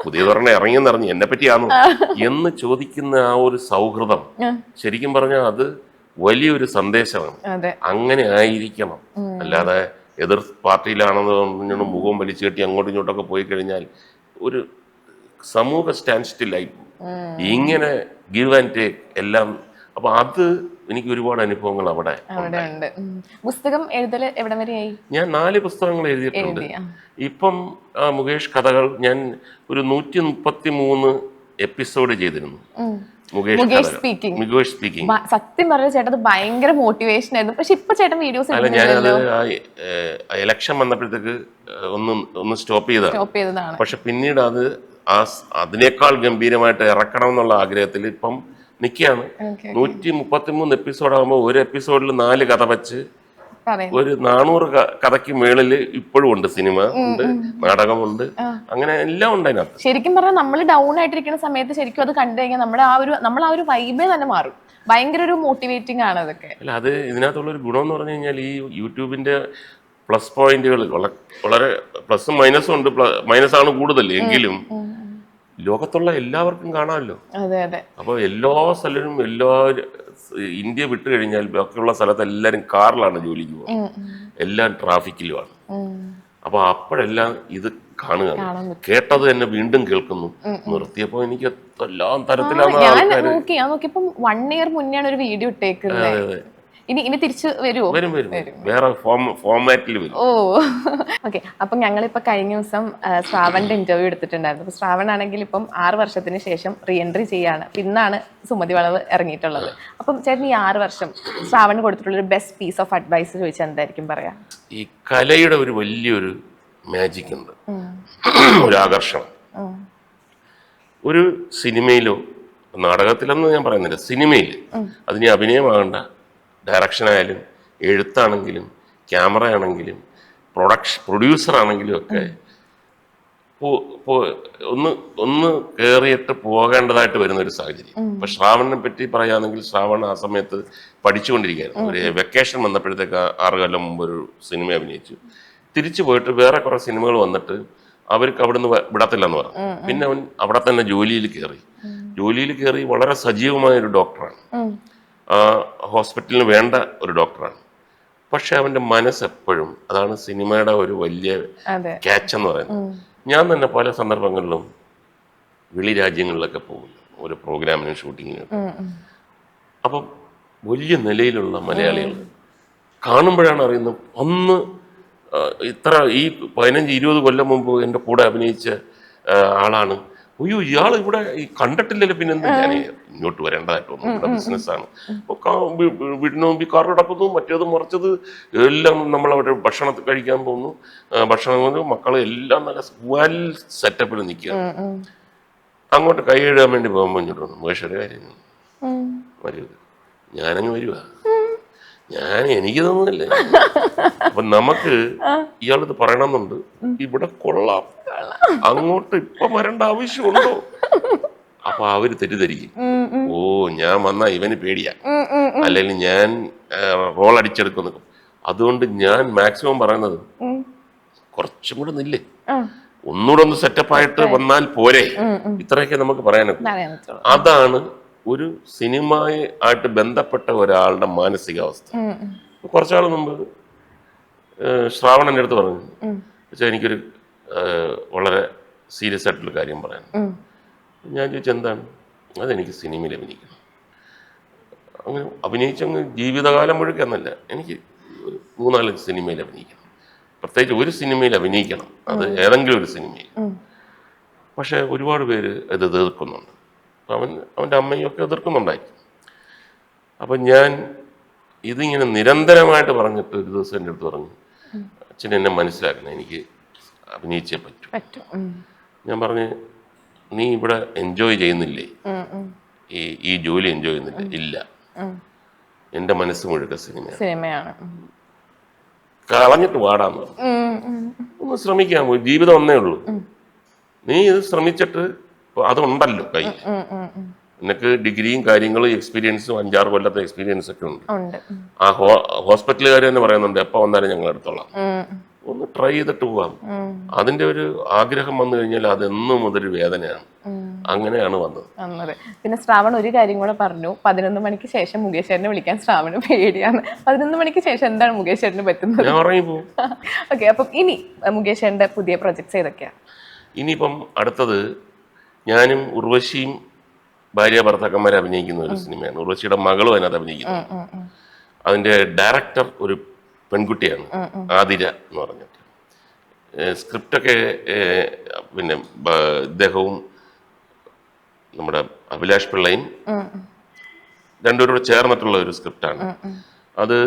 പുതിയതൊരെണ്ണം ഇറങ്ങിയെന്നറിഞ്ഞു എന്നെ പറ്റിയാണോ എന്ന് ചോദിക്കുന്ന ആ ഒരു സൗഹൃദം ശരിക്കും പറഞ്ഞാൽ അത് വലിയൊരു സന്ദേശമാണ്. അങ്ങനെ ആയിരിക്കണം. അല്ലാതെ എതിർ പാർട്ടിയിലാണെന്ന് പറഞ്ഞുകൊണ്ട് മുഖം വലിച്ചു കെട്ടി അങ്ങോട്ടും ഇങ്ങോട്ടൊക്കെ പോയി കഴിഞ്ഞാൽ ഒരു സമൂഹ സ്റ്റാൻഡ് സ്റ്റില്ലായി ഇങ്ങനെ ഗിവ് ആൻഡ് ടേക്ക് എല്ലാം. അപ്പൊ അത് എനിക്ക് ഒരുപാട് അനുഭവങ്ങൾ അവിടെ ഉണ്ട്. പുസ്തകം എഴുതൽ എവിടെ വരെയായി? ഞാൻ 4 പുസ്തകങ്ങൾ എഴുതിയിട്ടുണ്ട്. ഇപ്പം മുകേഷ് കഥകൾ ഞാൻ ഒരു 133 എപ്പിസോഡ് ചെയ്തിരുന്നു. മുകേഷ് സ്പീക്കിംഗ്. സത്യം പറഞ്ഞ ചേട്ടൻ ഭയങ്കര മോട്ടിവേഷൻ ആയിരുന്നു. പക്ഷെ ഇപ്പൊ ചേട്ടൻ വീഡിയോസ് അല്ല, ഞാനത് ഇലക്ഷൻ വന്നപ്പോഴത്തേക്ക് ഒന്ന് സ്റ്റോപ്പ് ചെയ്തതാണ്. പക്ഷെ പിന്നീട് അതിനേക്കാൾ ഗംഭീരമായിട്ട് ഇറക്കണം എന്നുള്ള ആഗ്രഹത്തിൽ ഇപ്പം നിൽക്കുകയാണ്. 133 എപ്പിസോഡാകുമ്പോൾ ഒരു എപ്പിസോഡിൽ 4 കഥ വെച്ച് ഒരു 400 കഥയ്ക്ക് മേളിൽ ഇപ്പോഴും ഉണ്ട്. സിനിമ ഉണ്ട്, നാടകമുണ്ട്, അങ്ങനെ എല്ലാം ഉണ്ട് അതിനകത്ത്. ശരിക്കും പറഞ്ഞാൽ നമ്മൾ ഡൗൺ ആയിട്ടിരിക്കുന്ന സമയത്ത് ശരിക്കും അത് കണ്ടു കഴിഞ്ഞാൽ നമ്മൾ ആ ഒരു വൈബേ തന്നെ മാറും. ഭയങ്കര ഒരു മോട്ടിവേറ്റിംഗ് ആണ് അതൊക്കെ. അല്ല, അത് ഇതിനകത്തുള്ളൊരു ഗുണം എന്ന് പറഞ്ഞു കഴിഞ്ഞാൽ ഈ യൂട്യൂബിന്റെ പ്ലസ് പോയിന്റുകൾ വളരെ പ്ലസും മൈനസും ഉണ്ട്. മൈനസാണ് കൂടുതൽ എങ്കിലും ലോകത്തുള്ള എല്ലാവർക്കും കാണാമല്ലോ. അപ്പൊ എല്ലാ സ്ഥലവും ഇന്ത്യ വിട്ടു കഴിഞ്ഞാൽ ബാക്കിയുള്ള സ്ഥലത്ത് എല്ലാവരും കാറിലാണ് ജോലിക്ക് പോകുന്നത്, എല്ലാം ട്രാഫിക്കിലുമാണ്. അപ്പൊ അപ്പോഴെല്ലാം ഇത് കാണുക, കേട്ടത് തന്നെ വീണ്ടും കേൾക്കുന്നു. നിർത്തിയപ്പോ എനിക്ക് എല്ലാം തരത്തിലാണ് ഞാൻ നോക്കിയപ്പോ 1 year മുന്നെയാണ് ഒരു വീഡിയോ ഇട്ടേക്കുന്നത്. ഇനി തിരിച്ചു വരുമോ? വരും, വേറെ ഫോർമാറ്റിൽ വരും. ഓ ഓക്കെ. അപ്പം ഞങ്ങളിപ്പോ കഴിഞ്ഞ ദിവസം ശ്രാവണിന്റെ ഇന്റർവ്യൂ എടുത്തിട്ടുണ്ടായിരുന്നു. അപ്പൊ ശ്രാവൺ ആണെങ്കിൽ ഇപ്പം 6 വർഷത്തിന് ശേഷം റീ എൻട്രി ചെയ്യാണ്. ഇന്നാണ് സുമതി വളവ് ഇറങ്ങിയിട്ടുള്ളത്. അപ്പം ചേട്ടൻ ഈ 6 വർഷം ശ്രാവണ് കൊടുത്തിട്ടുള്ള ഒരു ബെസ്റ്റ് പീസ് ഓഫ് അഡ്വൈസ് ചോദിച്ചാൽ എന്തായിരിക്കും പറയാ? ഈ കലയുടെ ഒരു വലിയൊരു മാജിക് ഉണ്ട്, ഒരു ആകർഷണം. ഒരു സിനിമയിലോ നാടകത്തിലെന്ന് ഞാൻ പറയുന്നില്ല, സിനിമയിൽ അതിന് അഭിനയമാകണ്ട, ഡയറക്ഷനായാലും എഴുത്താണെങ്കിലും ക്യാമറ ആണെങ്കിലും പ്രൊഡ്യൂസർ ആണെങ്കിലും ഒക്കെ ഒന്ന് കയറിയിട്ട് പോകേണ്ടതായിട്ട് വരുന്ന ഒരു സാഹചര്യം. ഇപ്പൊ ശ്രാവണിനെ പറ്റി പറയുകയാണെങ്കിൽ, ശ്രാവൺ ആ സമയത്ത് പഠിച്ചുകൊണ്ടിരിക്കുകയായിരുന്നു. ഒരു വെക്കേഷൻ വന്നപ്പോഴത്തേക്ക് 6 കൊല്ലം മുമ്പ് ഒരു സിനിമ അഭിനയിച്ചു. തിരിച്ചു പോയിട്ട് വേറെ കുറെ സിനിമകൾ വന്നിട്ട് അവർക്ക് അവിടുന്ന് വിടത്തില്ലെന്ന് പറഞ്ഞു. പിന്നെ അവൻ അവിടെ തന്നെ ജോലിയിൽ കയറി വളരെ സജീവമായ ഒരു ഡോക്ടറാണ്, ആ ഹോസ്പിറ്റലിന് വേണ്ട ഒരു ഡോക്ടറാണ്. പക്ഷെ അവന്റെ മനസ്സെപ്പോഴും, അതാണ് സിനിമയുടെ ഒരു വലിയ ക്യാച്ച് എന്ന് പറയുന്നത്. ഞാൻ തന്നെ പല സന്ദർഭങ്ങളിലും വെളി രാജ്യങ്ങളിലൊക്കെ പോകുന്നു, ഒരു പ്രോഗ്രാമിനും ഷൂട്ടിങ്ങിനും. അപ്പം വലിയ നിലയിലുള്ള മലയാളികൾ കാണുമ്പോഴാണ് അറിയുന്നത്, അന്ന് ഇത്ര ഈ 15-20 കൊല്ലം മുമ്പ് എൻ്റെ കൂടെ അഭിനയിച്ച ആളാണ്. അയ്യോ, ഇയാൾ ഇവിടെ കണ്ടിട്ടില്ലല്ലോ, പിന്നെ എന്താ ഞാൻ ഇങ്ങോട്ട് വരേണ്ടതായിട്ട് വന്നു, ഇവിടെ ബിസിനസ്സാണ്. വീടിന് മുമ്പിൽ കാർ കിടക്കുന്നു, മറ്റേത് മറിച്ചത് എല്ലാം. നമ്മളവിടെ ഭക്ഷണം കഴിക്കാൻ പോകുന്നു, ഭക്ഷണം മക്കൾ എല്ലാം നല്ല വെൽ സെറ്റപ്പിൽ നിൽക്കുക. അങ്ങോട്ട് കൈ എഴുതാൻ വേണ്ടി പോകുമ്പോൾ ഇങ്ങോട്ട് വന്നു, മുകേഷ് കാര്യം വരൂ, ഞാനങ്ങ് വരുക, എനിക്ക് തോന്നുന്നില്ല. അപ്പൊ നമുക്ക് ഇയാളിത് പറയണമെന്നുണ്ട്, ഇവിടെ കൊള്ളാം, അങ്ങോട്ട് ഇപ്പൊ വരേണ്ട ആവശ്യമുണ്ടോ? അപ്പൊ അവര് തെറ്റിദ്ധരിക്കും, ഓ ഞാൻ വന്നാ ഇവന് പേടിയാ, അല്ലെങ്കിൽ ഞാൻ റോൾ അടിച്ചെടുക്കുന്നു. അതുകൊണ്ട് ഞാൻ മാക്സിമം പറയുന്നത്, കുറച്ചും കൂടെ നില്ലേ, ഒന്നുകൂടെ ഒന്ന് സെറ്റപ്പായിട്ട് വന്നാൽ പോരെ, ഇത്രയൊക്കെ നമുക്ക് പറയാനൊക്കെ. അതാണ് ഒരു സിനിമയായിട്ട് ബന്ധപ്പെട്ട ഒരാളുടെ മാനസികാവസ്ഥ. കുറച്ചാൾ മുമ്പ് ശ്രാവൺ എൻ്റെ അടുത്ത് പറഞ്ഞു, പക്ഷേ എനിക്കൊരു വളരെ സീരിയസ് ആയിട്ടുള്ള കാര്യം പറയാൻ. ഞാൻ ചോദിച്ചു, എന്താണ്? അതെനിക്ക് സിനിമയിൽ അഭിനയിക്കണം. അങ്ങനെ അഭിനയിച്ചങ്ങ് ജീവിതകാലം മുഴുക്കെന്നല്ല, എനിക്ക് 3-4 സിനിമയിൽ അഭിനയിക്കണം, പ്രത്യേകിച്ച് ഒരു സിനിമയിൽ അഭിനയിക്കണം, അത് ഏതെങ്കിലും ഒരു സിനിമയിൽ. പക്ഷെ ഒരുപാട് പേര് ഇത് എതിർക്കുന്നുണ്ട്, അവൻ്റെ അമ്മയും ഒക്കെ എതിർക്കുന്നുണ്ടായിരിക്കും. അപ്പം ഞാൻ ഇതിങ്ങനെ നിരന്തരമായിട്ട് പറഞ്ഞിട്ട് ഒരു ദിവസം എൻ്റെ അടുത്ത് പറഞ്ഞു, അച്ഛൻ എന്നെ മനസ്സിലാക്കണം, എനിക്ക് അഭിനയിച്ചേ പറ്റൂ. ഞാൻ പറഞ്ഞു, നീ ഇവിടെ എൻജോയ് ചെയ്യുന്നില്ലേ, ഈ ജോലി എൻജോയ് ചെയ്യുന്നില്ല? ഇല്ല, എൻ്റെ മനസ്സ് മുഴുക്ക സിനിമയാണ്, കളഞ്ഞിട്ട് പാടാന്ന് പറഞ്ഞു. ഒന്ന് ശ്രമിക്കാമോ, ജീവിതം ഒന്നേ ഉള്ളൂ, നീ ഇത് ശ്രമിച്ചിട്ട് അതുണ്ടല്ലോ കയ്യിൽ, നിനക്ക് ഡിഗ്രിയും കാര്യങ്ങളും എക്സ്പീരിയൻസും 5-6 കൊല്ലത്തെ എക്സ്പീരിയൻസ് ഒക്കെ ഉണ്ട്. ആ ഹോസ്പിറ്റലുകാർ തന്നെ പറയുന്നുണ്ട്, എപ്പോൾ വന്നാലും ഞങ്ങൾ എടുത്തോളാം, ഒന്ന് ട്രൈ ചെയ്തിട്ട് പോവാം. അതിന്റെ ഒരു ആഗ്രഹം വന്നു കഴിഞ്ഞാൽ അതെന്നും മുതൽ വേദനയാണ്. അങ്ങനെയാണ് വന്നത്. പിന്നെ ശ്രാവൺ ഒരു കാര്യം കൂടെ പറഞ്ഞു, 11 മണിക്ക് ശേഷം മുകേഷ് ചേട്ടനെ വിളിക്കാൻ ശ്രാവണ് പേടിയാണ്. 11 മണിക്ക് ശേഷം എന്താണ് മുകേഷ് ചേട്ടന് പറ്റുന്നത്? ഞാൻ ഉറങ്ങിപ്പോവും. ഓക്കെ, അപ്പം ഇനി മുകേഷ് ചേട്ടന്റെ പുതിയ പ്രൊജക്ട്സ് ഏതൊക്കെയാണ്? ഇനിയിപ്പം അടുത്തത് ഞാനും ഉർവശിയും ഭാര്യ ഭർത്താക്കന്മാരെ അഭിനയിക്കുന്ന ഒരു സിനിമയാണ്. ഉർവശിയുടെ മകളും അതിനകത്ത് അഭിനയിക്കുന്നു. അതിന്റെ ഡയറക്ടർ ഒരു പെൺകുട്ടിയാണ്, ആതിര എന്ന് പറഞ്ഞിട്ട്. സ്ക്രിപ്റ്റൊക്കെ പിന്നെ ഇദ്ദേഹവും നമ്മുടെ അഭിലാഷ് പിള്ളയും രണ്ടുപേരോട് ചേർന്നിട്ടുള്ള ഒരു സ്ക്രിപ്റ്റാണ്. അത്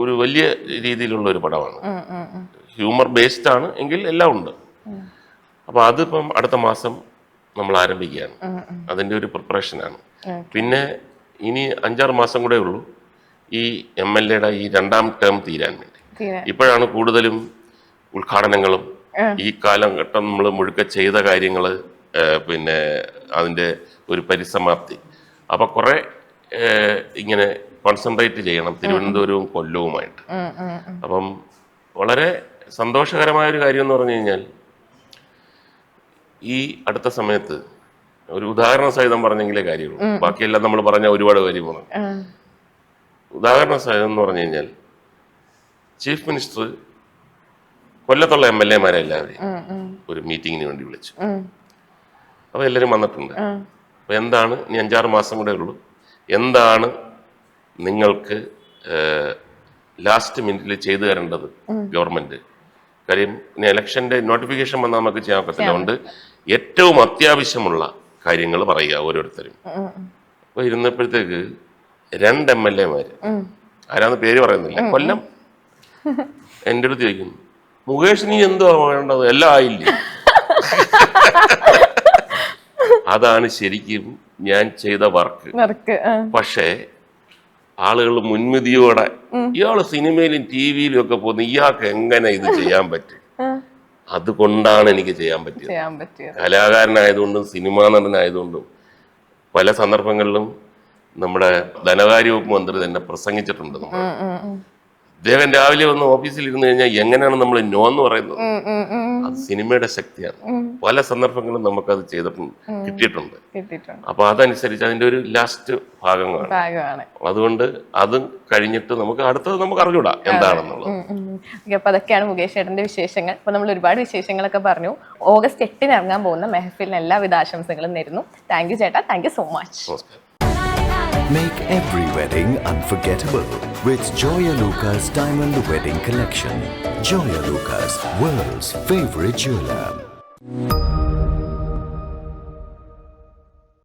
ഒരു വലിയ രീതിയിലുള്ള ഒരു പടമാണ്. ഹ്യൂമർ ബേസ്ഡ് ആണ് എങ്കിൽ എല്ലാം ഉണ്ട്. അപ്പോൾ അതിപ്പം അടുത്ത മാസം നമ്മൾ ആരംഭിക്കുകയാണ്. അതിൻ്റെ ഒരു പ്രിപ്പറേഷനാണ്. പിന്നെ ഇനി 5-6 മാസം കൂടെ ഉള്ളൂ ഈ MLA-യുടെ ഈ 2ാം ടേം തീരാൻ വേണ്ടി. ഇപ്പോഴാണ് കൂടുതലും ഉദ്ഘാടനങ്ങളും ഈ കാലഘട്ടം നമ്മൾ മുഴുക്ക ചെയ്ത കാര്യങ്ങൾ, പിന്നെ അതിൻ്റെ ഒരു പരിസമാപ്തി. അപ്പോൾ കുറേ ഇങ്ങനെ കോൺസെൻട്രേറ്റ് ചെയ്യണം തിരുവനന്തപുരവും കൊല്ലവുമായിട്ട്. അപ്പം വളരെ സന്തോഷകരമായ ഒരു കാര്യം എന്ന് പറഞ്ഞു കഴിഞ്ഞാൽ, ഈ അടുത്ത സമയത്ത് ഒരു ഉദാഹരണ സഹിതം പറഞ്ഞെങ്കിലേ കാര്യമുള്ളൂ, ബാക്കിയെല്ലാം നമ്മൾ പറഞ്ഞ ഒരുപാട് കാര്യമാണ്. ഉദാഹരണ സഹിതം എന്ന് പറഞ്ഞു കഴിഞ്ഞാൽ, ചീഫ് മിനിസ്റ്റർ കൊല്ലത്തുള്ള MLA-മാരെ എല്ലാവരെയും ഒരു മീറ്റിങ്ങിന് വേണ്ടി വിളിച്ചു. അപ്പോൾ എല്ലാവരും വന്നിട്ടുണ്ട്. അപ്പോൾ എന്താണ്, ഇനി 5-6 മാസം കൂടെ ഉള്ളൂ, എന്താണ് നിങ്ങൾക്ക് ലാസ്റ്റ് മിനിറ്റിൽ ചെയ്തു തരേണ്ടത് ഗവൺമെന്റ്? കാര്യം ഇനി ഇലക്ഷന്റെ നോട്ടിഫിക്കേഷൻ വന്നാൽ നമുക്ക് ചെയ്യാൻ പറ്റില്ല. അതുകൊണ്ട് ഏറ്റവും അത്യാവശ്യമുള്ള കാര്യങ്ങൾ പറയുക ഓരോരുത്തരും. അപ്പോൾ ഇരുന്നപ്പോഴത്തേക്ക് 2 MLA-മാര്, ആരാന്ന് പേര് പറയുന്നില്ല, കൊല്ലം, എൻ്റെ അടുത്ത് ചോദിക്കുന്നു, മുകേഷ് നീ എന്തോ വേണ്ടത് എല്ലാം ആയില്ലേ. അതാണ് ശരിക്കും ഞാൻ ചെയ്ത വർക്ക്. പക്ഷേ ആളുകൾ മുൻവിധിയോടെ ഇയാള് സിനിമയിലും ടിവിയിലും ഒക്കെ പോകുന്ന ഇയാൾക്ക് എങ്ങനെ ഇത് ചെയ്യാൻ പറ്റും, അതുകൊണ്ടാണ് എനിക്ക് ചെയ്യാൻ പറ്റിയത്. കലാകാരനായതുകൊണ്ടും സിനിമാ നടനായതുകൊണ്ടും പല സന്ദർഭങ്ങളിലും നമ്മുടെ ധനകാര്യ വകുപ്പ് മന്ത്രി തന്നെ പ്രസംഗിച്ചിട്ടുണ്ട്. അദ്ദേഹം രാവിലെ വന്ന് ഓഫീസിൽ ഇരുന്ന് കഴിഞ്ഞാൽ എങ്ങനെയാണ് നമ്മൾ നോ എന്ന് പറയുന്നത്? അത് സിനിമയുടെ ശക്തിയാണ്. പല സന്ദർഭങ്ങളും നമുക്കത് ചെയ്തിട്ടുണ്ട്, കിട്ടിയിട്ടുണ്ട്. അപ്പൊ അതനുസരിച്ച് അതിന്റെ ഒരു ലാസ്റ്റ് ഭാഗമാണ്. അതുകൊണ്ട് അതും കഴിഞ്ഞിട്ട് നമുക്ക് അടുത്തത് നമുക്ക് അറിഞ്ഞൂടാ എന്താണെന്നുള്ളത്. അപ്പൊ അതൊക്കെയാണ് മുകേഷ് ചേട്ടന്റെ വിശേഷങ്ങൾ. അപ്പൊ നമ്മൾ ഒരുപാട് വിശേഷങ്ങളൊക്കെ പറഞ്ഞു. ഓഗസ്റ്റ് 8 ഇറങ്ങാൻ പോകുന്ന മെഹഫിലിന് എല്ലാവിധ ആശംസകളും നേരുന്നു. താങ്ക് യു ചേട്ടാ, thank you so much. Make every wedding unforgettable with Joya Lucas Diamond Wedding Collection. Joya Lucas, world's favorite jeweler.